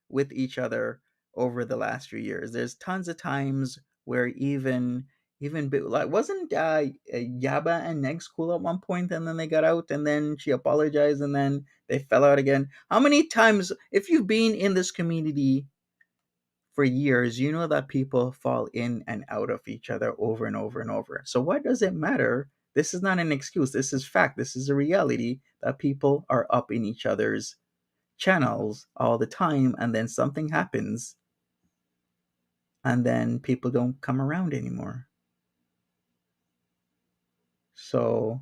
with each other over the last few years. There's tons of times where like wasn't Yaba and Negs cool at one point and then they got out and then she apologized and then they fell out again. How many times, if you've been in this community for years, you know that people fall in and out of each other over and over and over. So why does it matter? This is not an excuse. This is fact. This is a reality that people are up in each other's channels all the time, and then something happens, and then people don't come around anymore. So,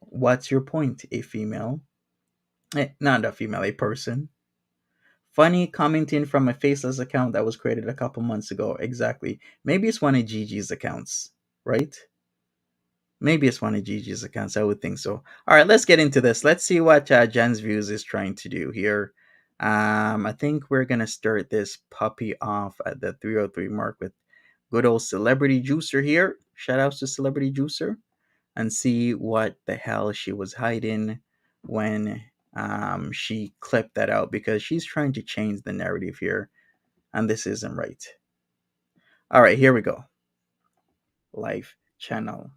what's your point? A female, not a female, a person. Funny commenting from a faceless account that was created a couple months ago. Exactly. Maybe it's one of Gigi's accounts, right? Maybe it's one of Gigi's accounts. I would think so. All right, let's get into this. Let's see what Jen's Views is trying to do here. I think we're going to start this puppy off at the 303 mark with good old Celebrity Juicer here. Shout outs to Celebrity Juicer. And see what the hell she was hiding when she clipped that out, because she's trying to change the narrative here. And this isn't right. All right, here we go. Life channel.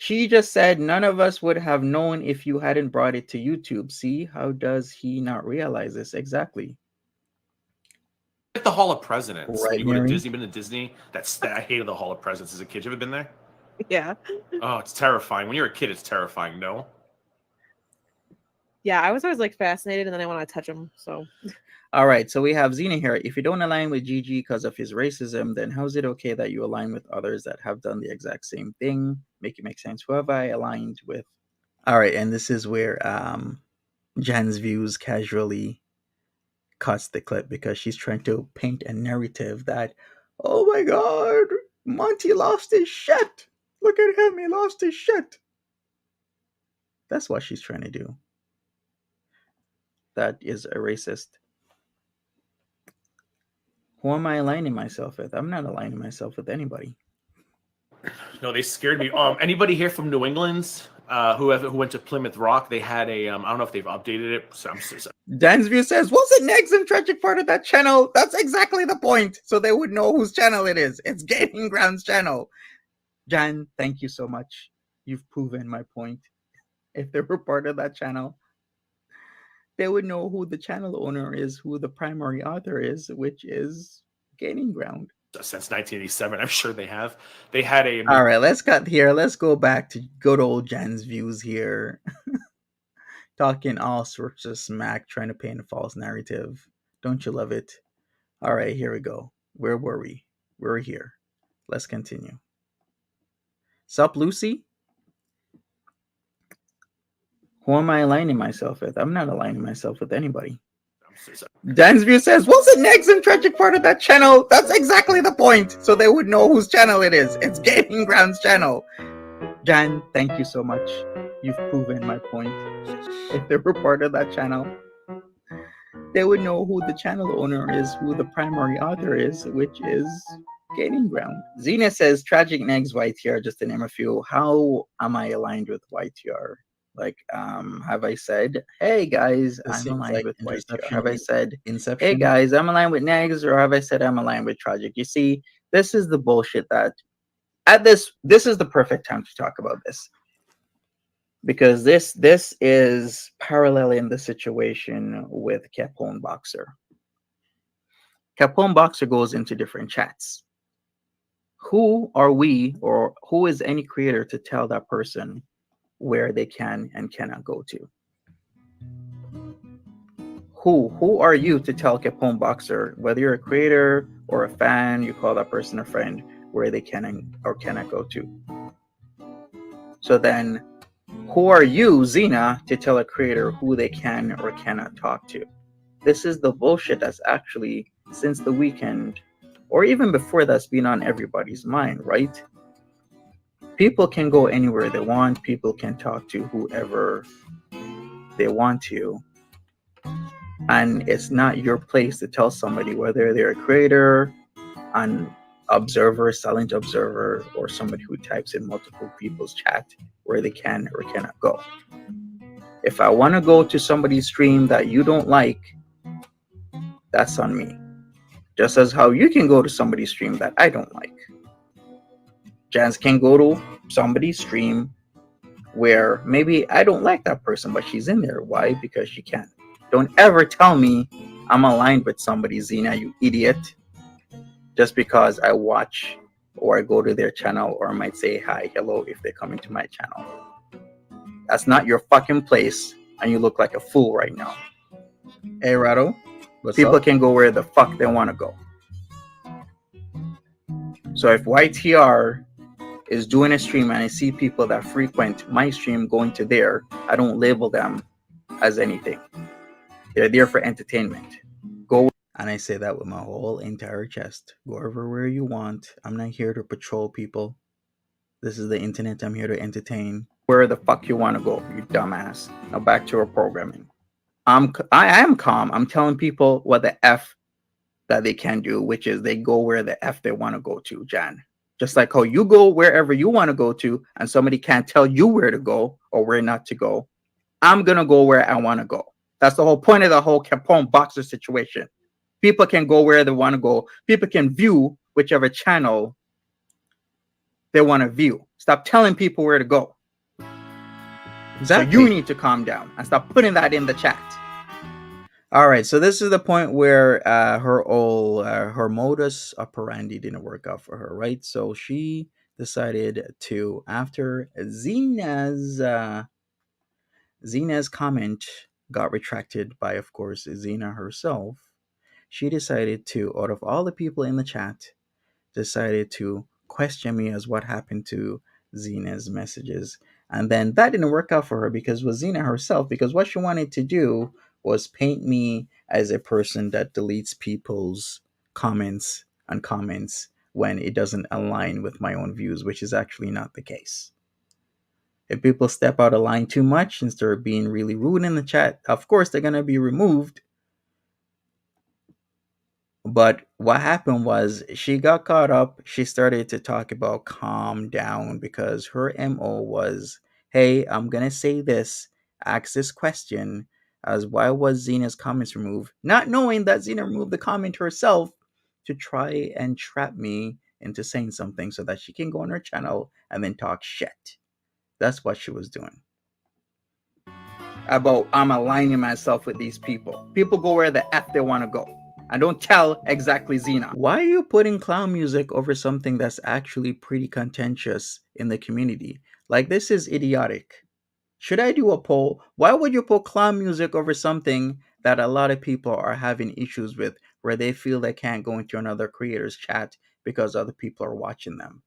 She just said none of us would have known if you hadn't brought it to YouTube. See, how does he not realize this? Exactly. Like the Hall of Presidents. Right, When you go to Mary? Disney, been to Disney? I hated the Hall of Presidents as a kid. You ever been there? Yeah. Oh, it's terrifying. When you're a kid, it's terrifying. No. Yeah, I was always like fascinated, and then I want to touch him. So. All right, so we have Xena here. If you don't align with Gigi because of his racism, then how is it okay that you align with others that have done the exact same thing? Make it make sense. Who have I aligned with? All right, and this is where Jan's Views casually cuts the clip because she's trying to paint a narrative that, oh my god, Monty lost his shit. Look at him, he lost his shit. That's what she's trying to do. That is a racist. Who am I aligning myself with? I'm not aligning myself with anybody. No, they scared me. Anybody here from New England who went to Plymouth Rock? They had a I don't know if they've updated it. So I'm so sorry. Dan's View says, what's the next and tragic part of that channel? That's exactly the point. So they would know whose channel it is. It's Gaming Grounds channel. Jan, thank you so much. You've proven my point. If they were part of that channel, they would know who the channel owner is, who the primary author is, which is gaining ground. Since 1987, I'm sure they have. They had a All right, let's cut here. Let's go back to good old Jen's views here. Talking all sorts of smack, trying to paint a false narrative. Don't you love it? All right, here we go. Where were we? We're here. Let's continue. Sup, Lucy? Who am I aligning myself with? I'm not aligning myself with anybody. I'm so sorry. Dan's view says, what's the next and tragic part of that channel? That's exactly the point. So they would know whose channel it is. It's Gaming Ground's channel. Jan, thank you so much. You've proven my point. If they were part of that channel, they would know who the channel owner is, who the primary author is, which is Gaining Ground. Xena says, tragic negs, YTR, just to name a few. How am I aligned with YTR? Like, have I said, hey guys, I'm aligned with YTR? Have I said, hey guys, I'm aligned with negs, or have I said I'm aligned with tragic? You see, this is the bullshit that this is the perfect time to talk about this. Because this is paralleling the situation with Capone Boxer. Capone Boxer goes into different chats. Who are we, or who is any creator to tell that person where they can and cannot go to? Who are you to tell Capone Boxer, whether you're a creator or a fan, you call that person a friend, where they can or cannot go to? So then, who are you, Xena, to tell a creator who they can or cannot talk to? This is the bullshit that's actually, since the weekend, or even before, that's been on everybody's mind, right? People can go anywhere they want. People can talk to whoever they want to. And it's not your place to tell somebody whether they're a creator, an observer, silent observer, or somebody who types in multiple people's chat where they can or cannot go. If I want to go to somebody's stream that you don't like, that's on me. Just as how you can go to somebody's stream that I don't like. Jans can go to somebody's stream where maybe I don't like that person, but she's in there. Why? Because she can. Don't ever tell me I'm aligned with somebody, Xena, you idiot. Just because I watch or I go to their channel, or I might say hi, hello if they come into my channel. That's not your fucking place, and you look like a fool right now. Hey, Rado. People can go where the fuck they want to go. So if YTR is doing a stream and I see people that frequent my stream going to there, I don't label them as anything. They're there for entertainment. Go. And I say that with my whole entire chest. Go everywhere you want. I'm not here to patrol people. This is the internet. I'm here to entertain. Where the fuck you want to go, you dumbass. Now back to our programming. I am calm. I'm telling people what the F that they can do, which is they go where the F they want to go to, Jan. Just like how you go wherever you want to go to, and somebody can't tell you where to go or where not to go. I'm going to go where I want to go. That's the whole point of the whole Capone Boxer situation. People can go where they want to go. People can view whichever channel they want to view. Stop telling people where to go. Exactly. So you need to calm down and stop putting that in the chat. All right, so this is the point where her modus operandi didn't work out for her, right? So she decided to, after Xena's comment got retracted by, of course, Xena herself, she decided to, out of all the people in the chat, decided to question me as what happened to Xena's messages. And then that didn't work out for her because with Xena herself, because what she wanted to do was paint me as a person that deletes people's comments when it doesn't align with my own views, which is actually not the case. If people step out of line too much and start being really rude in the chat, of course they're going to be removed. But what happened was she got caught up. She started to talk about calm down because her MO was, hey, I'm going to say this, ask this question as why was Xena's comments removed? Not knowing that Xena removed the comment herself to try and trap me into saying something so that she can go on her channel and then talk shit. That's what she was doing. about I'm aligning myself with these people. People go where the F they want to go. I don't tell exactly Xena. Why are you putting clown music over something that's actually pretty contentious in the community? Like, this is idiotic. Should I do a poll? Why would you put clown music over something that a lot of people are having issues with, where they feel they can't go into another creator's chat because other people are watching them?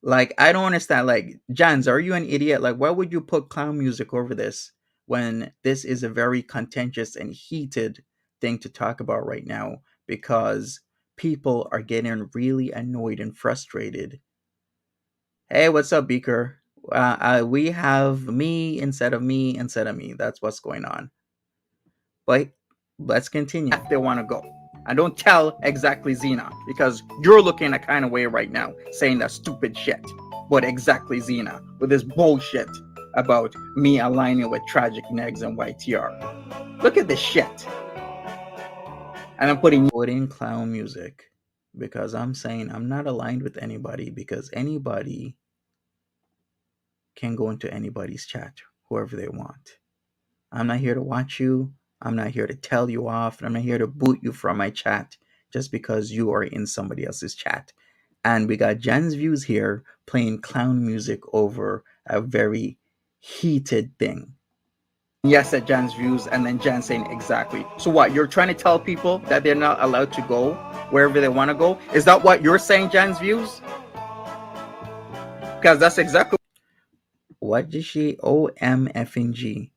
Like, I don't understand. Like, Jans, are you an idiot? Like, why would you put clown music over this when this is a very contentious and heated thing to talk about right now? Because people are getting really annoyed and frustrated. Hey, what's up, Beaker? We have me instead of me instead of me. That's what's going on. But let's continue. If they want to go. I don't tell exactly Xena because you're looking a kind of way right now saying that stupid shit. But exactly Xena with this bullshit about me aligning with Tragic Negs and YTR. Look at this shit. And I'm putting clown music because I'm saying I'm not aligned with anybody, because anybody can go into anybody's chat, whoever they want. I'm not here to watch you. I'm not here to tell you off. I'm not here to boot you from my chat just because you are in somebody else's chat. And we got Jen's Views here playing clown music over a very heated thing. Yes, at Jen's Views, and then Jen saying exactly. So what? You're trying to tell people that they're not allowed to go wherever they want to go? Is that what you're saying, Jen's Views? Because that's exactly what did she OMFNG.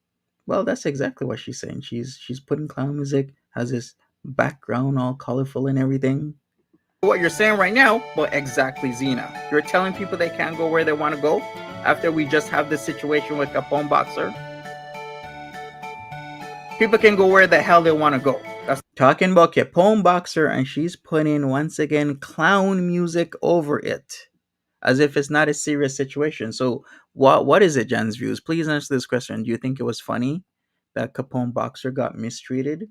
Well, that's exactly what she's saying. She's putting clown music, has this background all colorful and everything. What you're saying right now, but exactly Xena. You're telling people they can't go where they want to go after we just have this situation with Capone Boxer. People can go where the hell they want to go. That's talking about Capone Boxer, and she's putting once again clown music over it, as if it's not a serious situation. So what is it, Jen's Views? Please answer this question. Do you think it was funny that Capone Boxer got mistreated?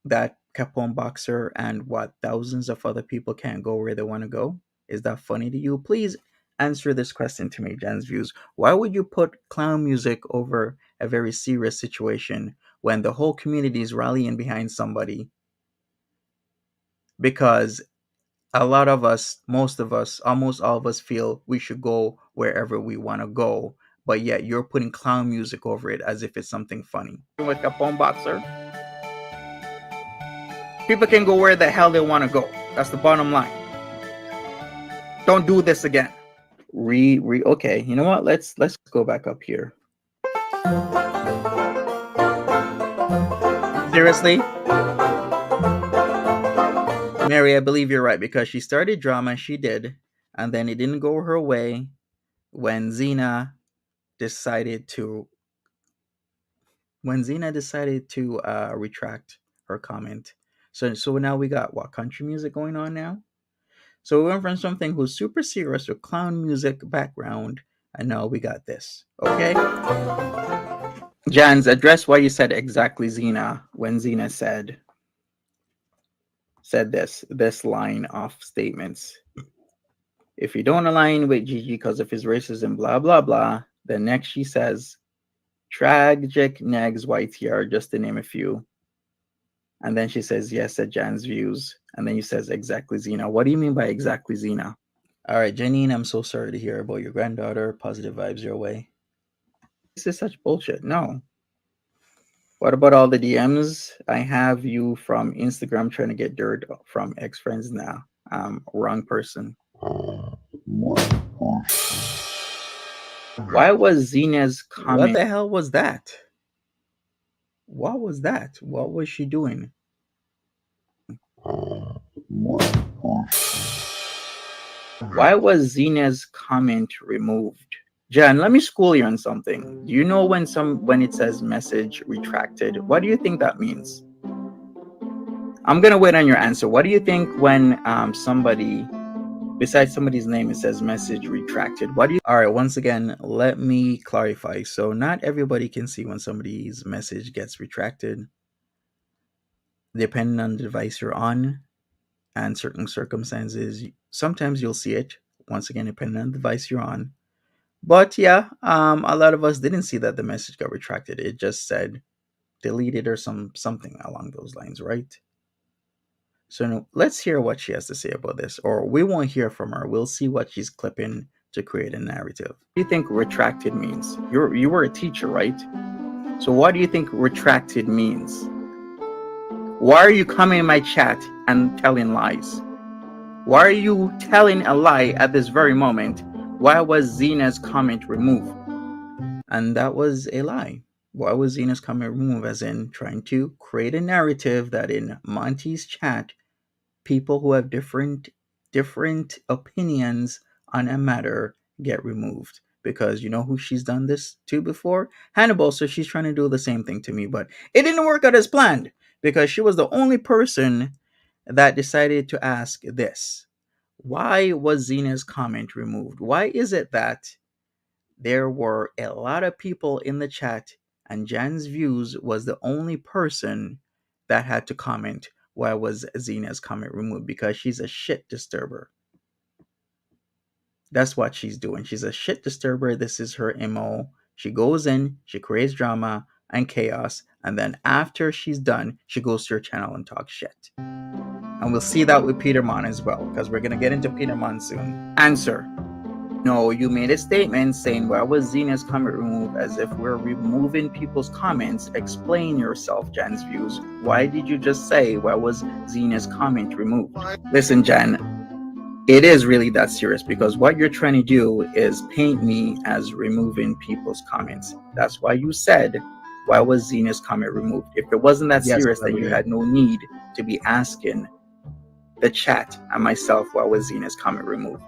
That Capone Boxer and thousands of other people can't go where they want to go? Is that funny to you? Please answer this question to me, Jen's Views. Why would you put clown music over a very serious situation when the whole community is rallying behind somebody? Because a lot of us, most of us, almost all of us feel we should go wherever we want to go, but yet you're putting clown music over it as if it's something funny. With Capone Boxer, people can go where the hell they want to go. That's the bottom line. Don't do this again. Okay, you know what? Let's go back up here. Seriously? Mary, I believe you're right, because she started drama, she did, and then it didn't go her way when Xena decided to retract her comment. So now we got what, country music going on now? So we went from something who's super serious with clown music background, and now we got this. Okay? Jans, address why you said exactly Xena when Xena said this line of statements. If you don't align with Gigi because of his racism, blah blah blah, then next she says tragic negs YTR, just to name a few. And then she says yes at Jan's Views. And then you says exactly Xena. What do you mean by exactly Xena? All right, Janine, I'm so sorry to hear about your granddaughter. Positive vibes your way. This is such bullshit. No. What about all the DMs? I have you from Instagram trying to get dirt from ex-friends now. Wrong person. Why was Xena's comment? What the hell was that? What was that? What was she doing? Why was Xena's comment removed? Jan, let me school you on something. Do you know when it says message retracted? What do you think that means? I'm gonna wait on your answer. What do you think when somebody, besides somebody's name, it says message retracted? What do you? All right. Once again, let me clarify. So not everybody can see when somebody's message gets retracted, depending on the device you're on and certain circumstances. Sometimes you'll see it. Once again, depending on the device you're on. But yeah, a lot of us didn't see that the message got retracted. It just said deleted or something along those lines, right? So no, let's hear what she has to say about this, or we won't hear from her. We'll see what she's clipping to create a narrative. What do you think retracted means? You were a teacher, right? So what do you think retracted means? Why are you coming in my chat and telling lies? Why are you telling a lie at this very moment? Why was Xena's comment removed? And that was a lie. Why was Xena's comment removed? As in trying to create a narrative that in Monty's chat, people who have different opinions on a matter get removed. Because you know who she's done this to before? Hannibal. So she's trying to do the same thing to me, but it didn't work out as planned because she was the only person that decided to ask this. Why was Xena's comment removed? Why is it that there were a lot of people in the chat and Jan's Views was the only person that had to comment why was Xena's comment removed? Because she's a shit disturber. That's what she's doing. She's a shit disturber. This is her MO. She goes in, she creates drama and chaos, and then after she's done, she goes to her channel and talks shit. And we'll see that with Peterman as well, because we're gonna get into Peterman soon. Answer. No, you made a statement saying why was Xena's comment removed, as if we're removing people's comments. Explain yourself, Jan's Views. Why did you just say why was Xena's comment removed? Listen, Jan, it is really that serious because what you're trying to do is paint me as removing people's comments. That's why you said why was Xena's comment removed. If it wasn't that serious, then you had no need to be asking the chat and myself why was Xena's comment removed.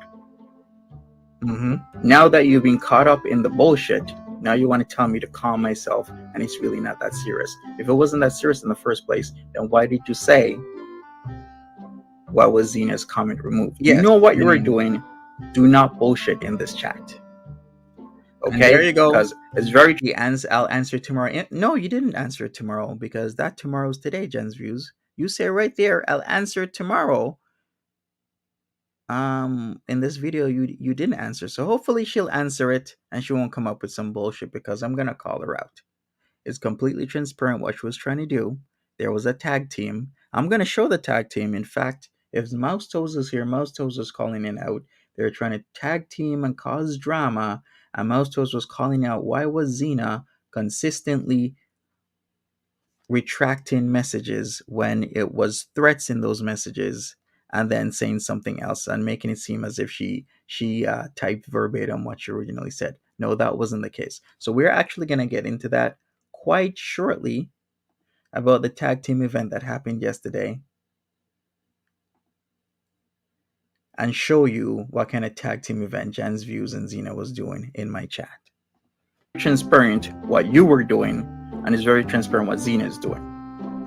Now that you've been caught up in the bullshit, now you want to tell me to calm myself, and it's really not that serious. If it wasn't that serious in the first place, then why did you say why was Xena's comment removed? Yes, you know what you were doing. Do not bullshit in this chat. Okay, and there you go. Because it's very. I'll answer tomorrow. No, you didn't answer it tomorrow because that tomorrow's today. Jen's Views. You say right there. I'll answer it tomorrow. In this video you didn't answer, so hopefully she'll answer it and she won't come up with some bullshit because I'm gonna call her out. It's completely transparent what she was trying to do. There was a tag team. I'm gonna show the tag team. In fact, if Mouse Toes is here, Mouse Toes is calling it out. They're trying to tag team and cause drama, and Mouse Toes was calling out why was Xena consistently retracting messages when it was threats in those messages and then saying something else and making it seem as if she typed verbatim what she originally said. No, that wasn't the case. So we're actually going to get into that quite shortly about the tag team event that happened yesterday and show you what kind of tag team event Jan's Views and Xena was doing in my chat. Transparent what you were doing, and it's very transparent what Xena is doing.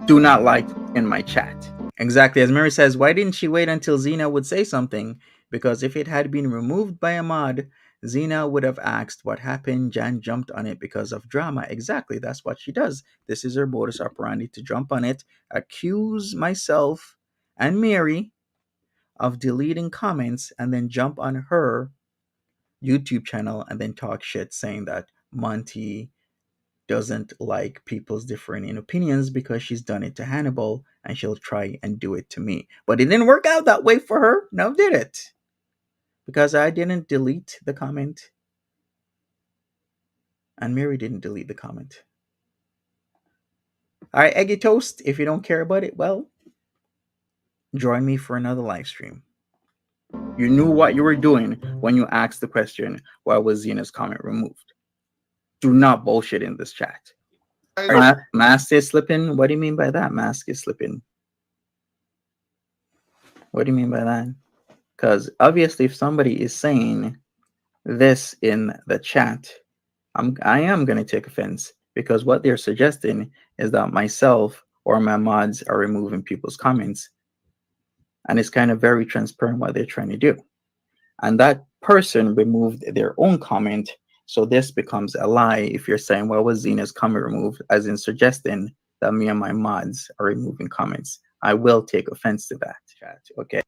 Do not like in my chat. Exactly. As Mary says, why didn't she wait until Xena would say something? Because if it had been removed by a mod, Xena would have asked what happened. Jan jumped on it because of drama. Exactly. That's what she does. This is her modus operandi, to jump on it, accuse myself and Mary of deleting comments, and then jump on her YouTube channel and then talk shit saying that Monty doesn't like people's differing opinions because she's done it to Hannibal and she'll try and do it to me. But it didn't work out that way for her. No, did it? Because I didn't delete the comment and Mary didn't delete the comment. All right, Eggy Toast, if you don't care about it, well, join me for another live stream. You knew what you were doing when you asked the question, why was Xena's comment removed? Do not bullshit in this chat. Mask is slipping? What do you mean by that? Mask is slipping. What do you mean by that? Because obviously if somebody is saying this in the chat, I am going to take offense, because what they're suggesting is that myself or my mods are removing people's comments. And it's kind of very transparent what they're trying to do. And that person removed their own comment. So this becomes a lie if you're saying, well, was Xena's comment removed, as in suggesting that me and my mods are removing comments. I will take offense to that, chat. Okay.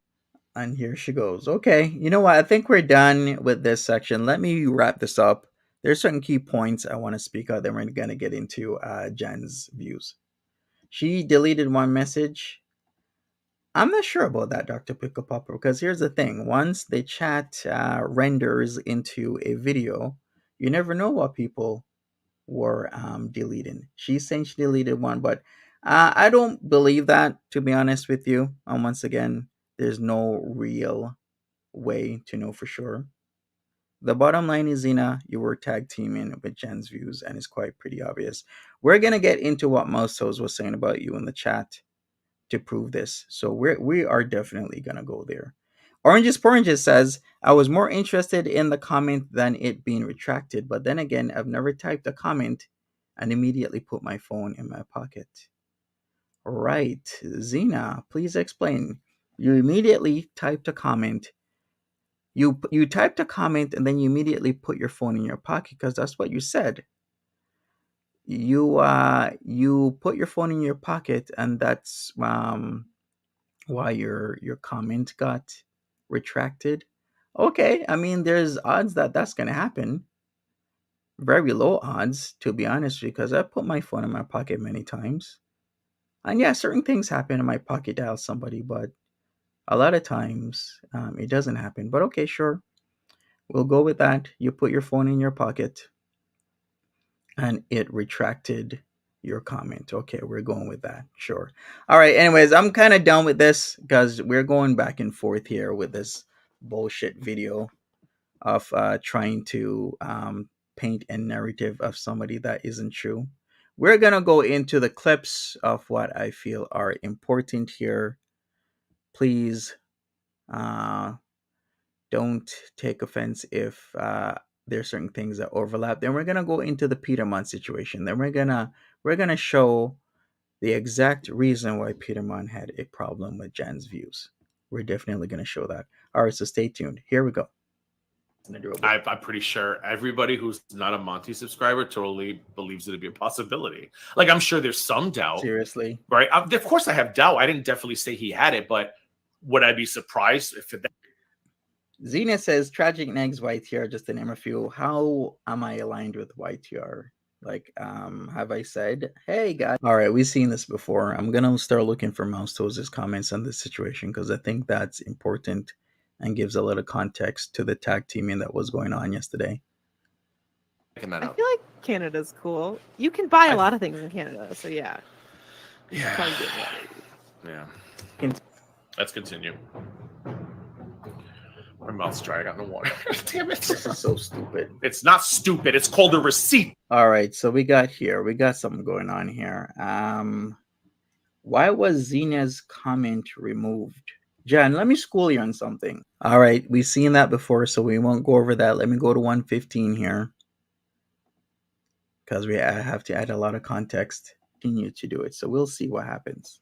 And here she goes. Okay, you know what? I think we're done with this section. Let me wrap this up. There's certain key points I want to speak out. Then we're going to get into Jen's views. She deleted one message. I'm not sure about that, Dr. Pickle Popper, because here's the thing. Once the chat renders into a video, you never know what people were deleting. She's saying she deleted one, but I don't believe that, to be honest with you. And once again, there's no real way to know for sure. The bottom line is, Xena, you were tag teaming with Jen's views, and it's quite pretty obvious. We're gonna get into what Mousetos was saying about you in the chat to prove this. So we are definitely gonna go there. Oranges says, I was more interested in the comment than it being retracted, but then again, I've never typed a comment and immediately put my phone in my pocket. Right, Xena, please explain. You immediately typed a comment. You typed a comment and then you immediately put your phone in your pocket because that's what you said. You put your phone in your pocket and that's why your comment got retracted. Okay, I mean there's odds that that's gonna happen. Very low odds, to be honest, because I put my phone in my pocket many times. And yeah, certain things happen in my pocket dial somebody, but a lot of times it doesn't happen. But okay, sure. We'll go with that. You put your phone in your pocket and it retracted your comment. Okay, we're going with that. Sure. All right. Anyways, I'm kind of done with this because we're going back and forth here with this bullshit video of trying to paint a narrative of somebody that isn't true. We're going to go into the clips of what I feel are important here. Please don't take offense if there's certain things that overlap. Then we're gonna go into the Peterman situation. Then we're gonna show the exact reason why Peterman had a problem with Jan's views. We're definitely gonna show that. All right, so stay tuned. Here we go. I'm pretty sure everybody who's not a Monty subscriber totally believes it'd be a possibility. Like, I'm sure there's some doubt. Seriously, right? Of course, I have doubt. I didn't definitely say he had it, but would I be surprised if that? Xena says tragic negs YTR just to name a few. How am I aligned with YTR? Like, have I said, hey guys? All right, we've seen this before. I'm gonna start looking for Mouse Toes' comments on this situation because I think that's important and gives a little context to the tag teaming that was going on yesterday. I feel like Canada's cool. You can buy a lot of things in Canada, so yeah. Yeah. Let's continue. My mouth's dry. I got no water. Damn it. This is so stupid. It's not stupid. It's called a receipt. All right, so we got something going on here. Why was Xena's comment removed? Jen, let me school you on something. All right, we've seen that before, so we won't go over that. Let me go to 115 here. Because I have to add a lot of context. Continue to do it. So we'll see what happens.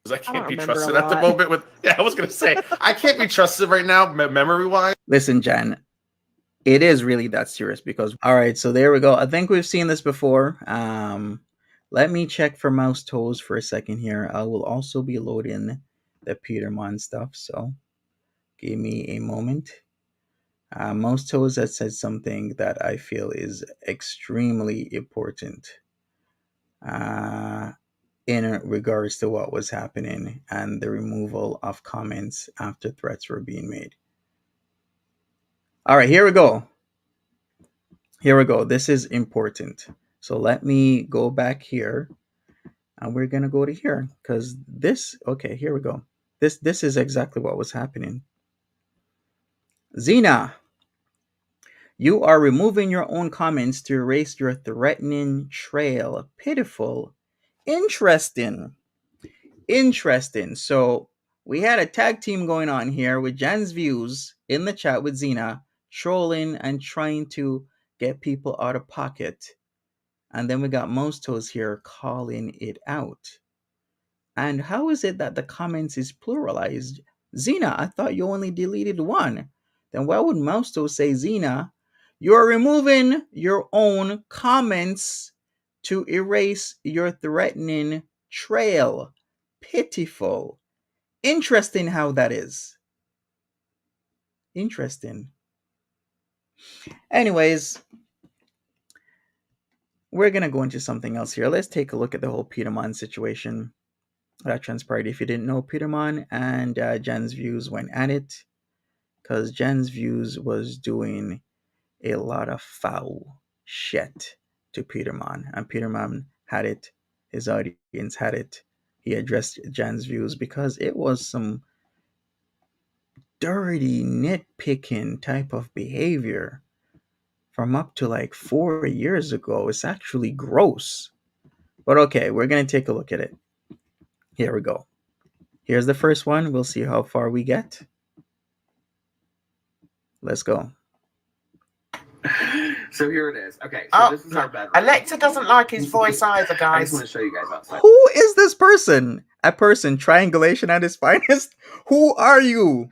I can't be trusted at the moment with I was gonna say I can't be trusted right now, memory wise. Listen, Jen, it is really that serious because all right, so there we go. I think we've seen this before. Let me check for Mouse Toes for a second here. I will also be loading the Peterman stuff, so give me a moment. Mouse Toes has said something that I feel is extremely important. In regards to what was happening and the removal of comments after threats were being made. All right, here we go. This is important. So let me go back here and we're going to go to here because okay, here we go. This is exactly what was happening. Xena, you are removing your own comments to erase your threatening trail. Pitiful. Interesting. So we had a tag team going on here with Jan's views in the chat with Xena, trolling and trying to get people out of pocket. And then we got Mostos here calling it out. And how is it that the comments is pluralized? Xena, I thought you only deleted one. Then why would Mostos say, Xena, you're removing your own comments to erase your threatening trail? Pitiful. Interesting how that is. Interesting. Anyways, we're gonna go into something else here. Let's take a look at the whole Peterman situation that transpired. If you didn't know, Peterman and Jen's Views went at it because Jen's Views was doing a lot of foul shit to Peterman, and Peterman had it. His audience had it. He addressed Jen's Views because it was some dirty nitpicking type of behavior from up to like 4 years ago. It's actually gross. But okay, we're going to take a look at it. Here we go. Here's the first one. We'll see how far we get. Let's go. So here it is. Okay, so this is our bedroom. Alexa doesn't like his voice either, I guys. just want to show you guys outside. Who is this person? A person, triangulation at its finest? Who are you?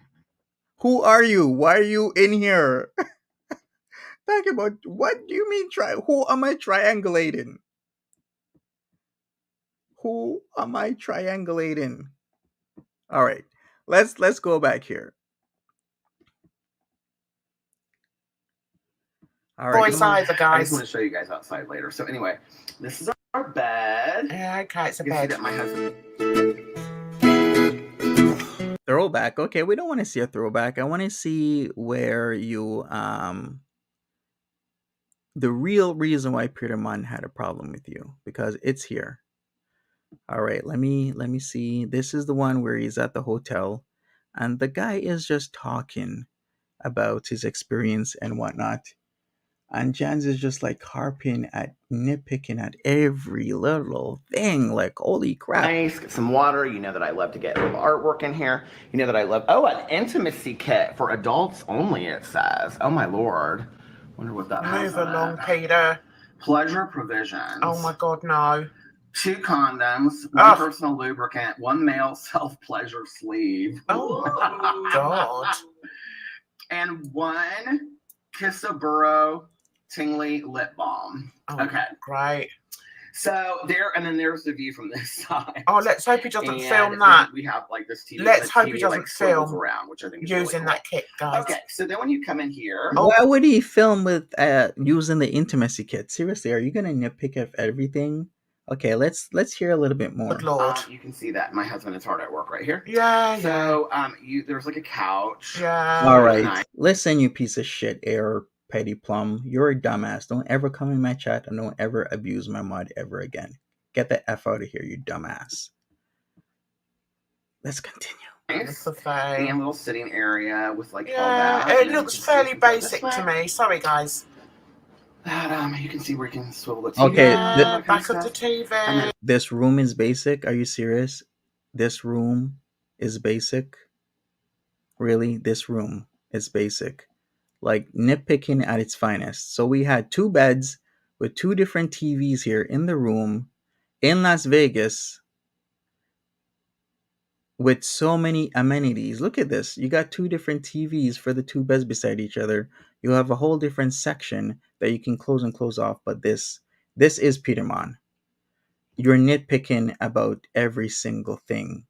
Who are you? Why are you in here? Talk about, what do you mean who am I triangulating? Who am I triangulating? All right, let's go back here. All right, Voice either, I guys. just want to show you guys outside later. So anyway, this is our bed. Yeah, okay, it's a You can see bed. that my husband. throwback. Okay, we don't want to see a throwback. I want to see where you the real reason why Peterman had a problem with you, because it's here. All right, let me see. This is the one where he's at the hotel and the guy is just talking about his experience and whatnot. And Jans is just like harping at nitpicking at every little thing. Like, holy crap. Nice, get some water. You know that I love to get a little artwork in here. You know that I love, an intimacy kit for adults only, it says. Oh my lord. Wonder what that has Move in along, it. Peter. Pleasure provisions. Oh my god, no. 2 condoms, 1 personal lubricant, 1 male self-pleasure sleeve. Oh my god. And 1 Kissaburo tingly lip balm. Oh, okay. Great. So there, and then there's the view from this side. Oh, let's hope he doesn't And film that. We have like this TV. Let's hope TV, he doesn't like, swivels film around, which I think is using really cool. that kit, guys. Okay, so then when you come in here, Why would he film with using the intimacy kit? Seriously, are you gonna nitpick at everything? Okay, let's hear a little bit more. Good lord. you can see that my husband is hard at work right here. Yeah, So there's like a couch. yeah. All right, Nice. listen, you piece of shit, Air Petty Plum. You're a dumbass. Don't ever come in my chat and don't ever abuse my mod ever again. Get the F out of here, you dumbass. Let's continue. That's the And a thing. little sitting area with like all Yeah, that. it looks fairly basic to me. Sorry, guys. That you can see where you can swivel the TV. Okay, Yeah, back of the TV. This room is basic. Are you serious? This room is basic? Really? This room is basic. Like nitpicking at its finest. So we had 2 beds with 2 different TVs here in the room in Las Vegas with so many amenities. Look at this. You got 2 different TVs for the 2 beds beside each other. You have a whole different section that you can close and close off. But this is Peterman. You're nitpicking about every single thing.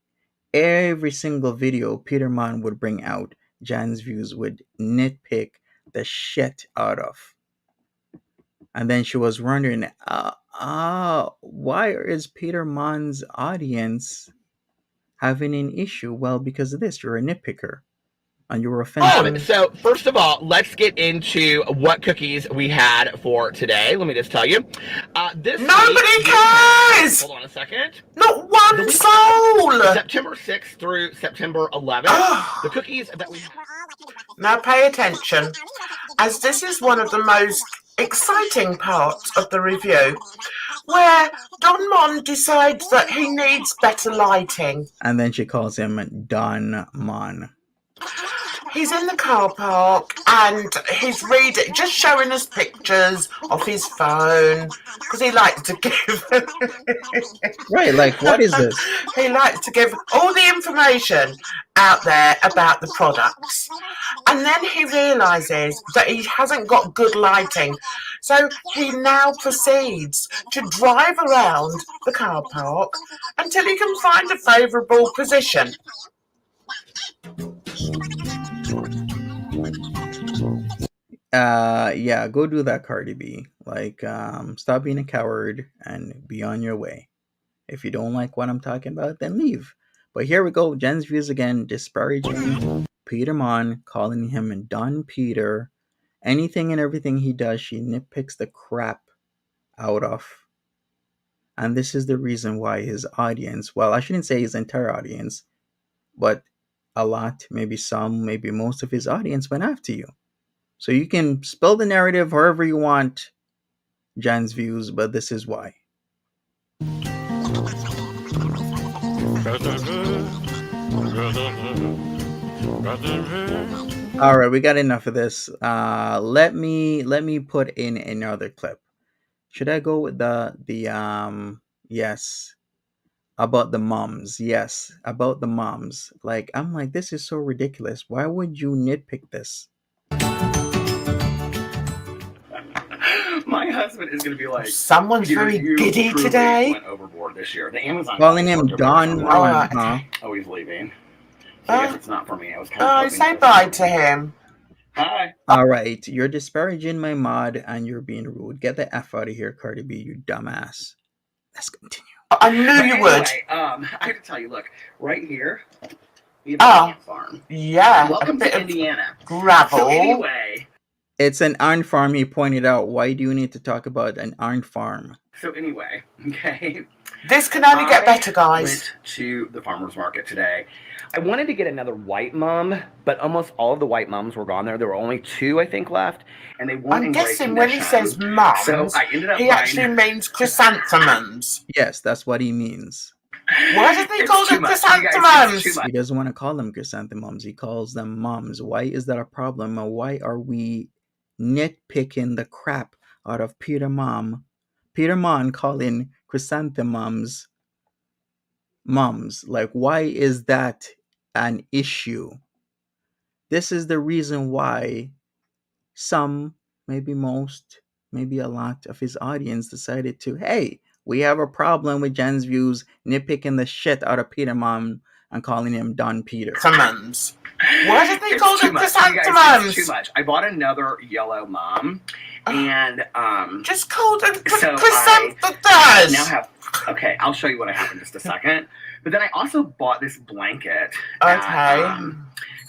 Every single video Peterman would bring out, Jan's Views would nitpick the shit out of. And then she was wondering, why is Peterman's audience having an issue? Well, because of this, you're a nitpicker. And you were offended. So, first of all, let's get into what cookies we had for today. Let me just tell you. Nobody cares! Hold on a second. Not one soul! September 6th through September 11th. The cookies that we... Now pay attention, as this is one of the most exciting parts of the review, where Don Mon decides that he needs better lighting. And then she calls him Don Mon. He's in the car park and he's reading, just showing us pictures of his phone, because he likes to give... Right, like, what is this? He likes to give all the information out there about the products. And then he realises that he hasn't got good lighting. So he now proceeds to drive around the car park until he can find a favourable position. Yeah, go do that, Cardi B. Like, stop being a coward and be on your way. If you don't like what I'm talking about, then leave. But here we go. Jen's views again, disparaging Peterman, calling him Don Peter. Anything and everything he does, she nitpicks the crap out of. And this is the reason why his audience, well, I shouldn't say his entire audience, but a lot, maybe some, maybe most of his audience went after you. So you can spill the narrative however you want, Jan's views, but this is why. All right, we got enough of this. Let me put in another clip. Should I go with the yes, about the moms? Yes, about the moms. Like, I'm like, this is so ridiculous. Why would you nitpick this? My husband is going to be like, Someone's very you giddy truly today. went overboard this year. The Amazon Calling him worked Don overboard. Juan, Oh, huh? Oh, he's leaving. So I guess it's not for me. I was kind of Oh, hoping say it was bye for to me. him. Hi. All right, you're disparaging my mod and you're being rude. Get the F out of here, Cardi B, you dumbass. Let's continue. I knew But you would. anyway, I have to tell you, look, right here, we have a ant farm. Yeah. Welcome a bit to of Indiana. gravel. So anyway, It's an iron farm, he pointed out. Why do you need to talk about an iron farm? okay. This can only get better, guys. Went to the farmer's market today. I wanted to get another white mum, but almost all of the white mums were gone there. There were only 2, I think, left, and they weren't I'm in great guessing when he condition. says mums, So I ended up he buying... actually means chrysanthemums. Yes, that's what he means. Why does he It's call too them much, you guys. It's too chrysanthemums? much. He doesn't want to call them chrysanthemums. He calls them moms. Why is that a problem? And why are we nitpicking the crap out of Peterman calling chrysanthemums mums? Like, why is that an issue? This is the reason why some, maybe most, maybe a lot of his audience decided to, hey, we have a problem with Jen's views, nitpicking the shit out of Peterman and calling him Don Peter. Chrysanthemums. Why did they It's call too them much, you guys. It's chrysanthemums? too much. I bought another yellow mum, and Just call them So chrysanthemums. now have... Okay, I'll show you what I have in just a second. But then I also bought this blanket Okay. at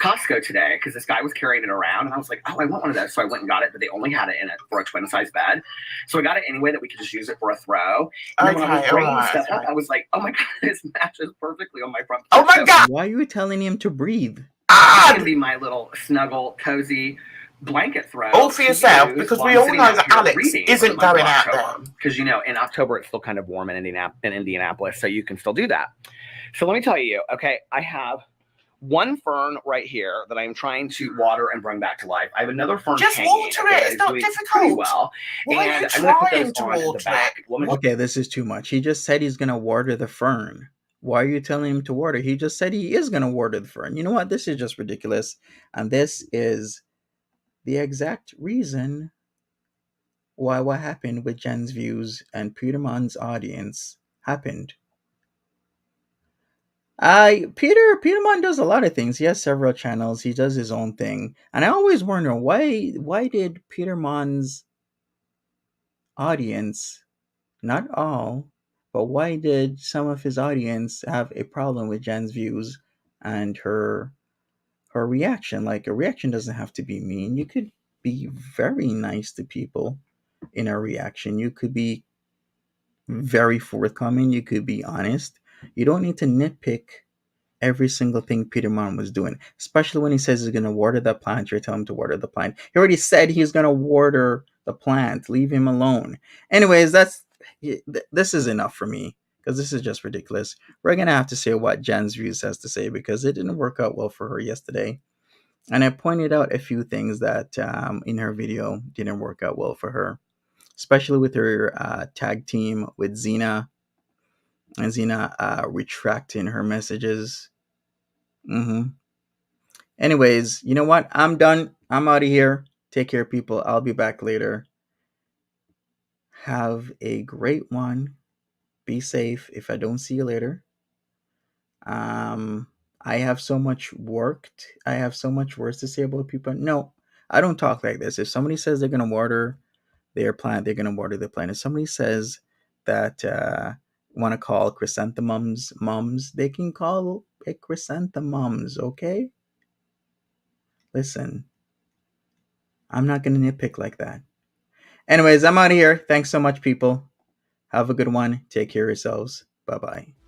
Costco today because this guy was carrying it around, and I was like, oh, I want one of those. So I went and got it, but they only had it in it for a twin size bed. So I got it anyway that we could just use it for a throw. And then when I was bringing stuff up, I was like, oh my God, this matches perfectly on my front porch. Oh my God! Why are you telling him to breathe? This can be my little snuggle, cozy blanket throw. All for yourself, because we all know that Alex isn't going out there. Because, you know, in October, it's still kind of warm in Indianapolis, so you can still do that. So let me tell you, okay, I have one fern right here that I'm trying to water and bring back to life. I have another fern Just hanging, water okay, it. that It's is not doing difficult. pretty well. Why are And you I'm going to put trying those to on the water back. it? Okay, this is too much. He just said he's going to water the fern. Why are you telling him to water? He just said he is going to water the fern. You know what? This is just ridiculous. And this is the exact reason why what happened with Jen's views and Peterman's audience happened. Peterman does a lot of things. He has several channels. He does his own thing. And I always wonder why did Peterman's audience, not all, but why did some of his audience have a problem with Jen's views and her reaction? Like, a reaction doesn't have to be mean. You could be very nice to people in a reaction. You could be very forthcoming. You could be honest. You don't need to nitpick every single thing Peterman was doing, especially when he says he's going to water the plant. You're telling him to water the plant. He already said he's going to water the plant. Leave him alone. Anyways, this is enough for me because this is just ridiculous. We're going to have to see what Jen's views has to say because it didn't work out well for her yesterday. And I pointed out a few things that in her video didn't work out well for her, especially with her tag team with Xena, and Xena retracting her messages. Anyways, you know what? I'm done. I'm out of here. Take care, people. I'll be back later. Have a great one. Be safe if I don't see you later. I have so much I have so much worse to say about people. No, I don't talk like this. If somebody says they're gonna water their plant, they're gonna water their plant. If somebody says that want to call chrysanthemums mums, they can call it chrysanthemums. Okay, listen, I'm not gonna nitpick like that. Anyways, I'm out of here. Thanks so much, people. Have a good one. Take care of yourselves. Bye bye.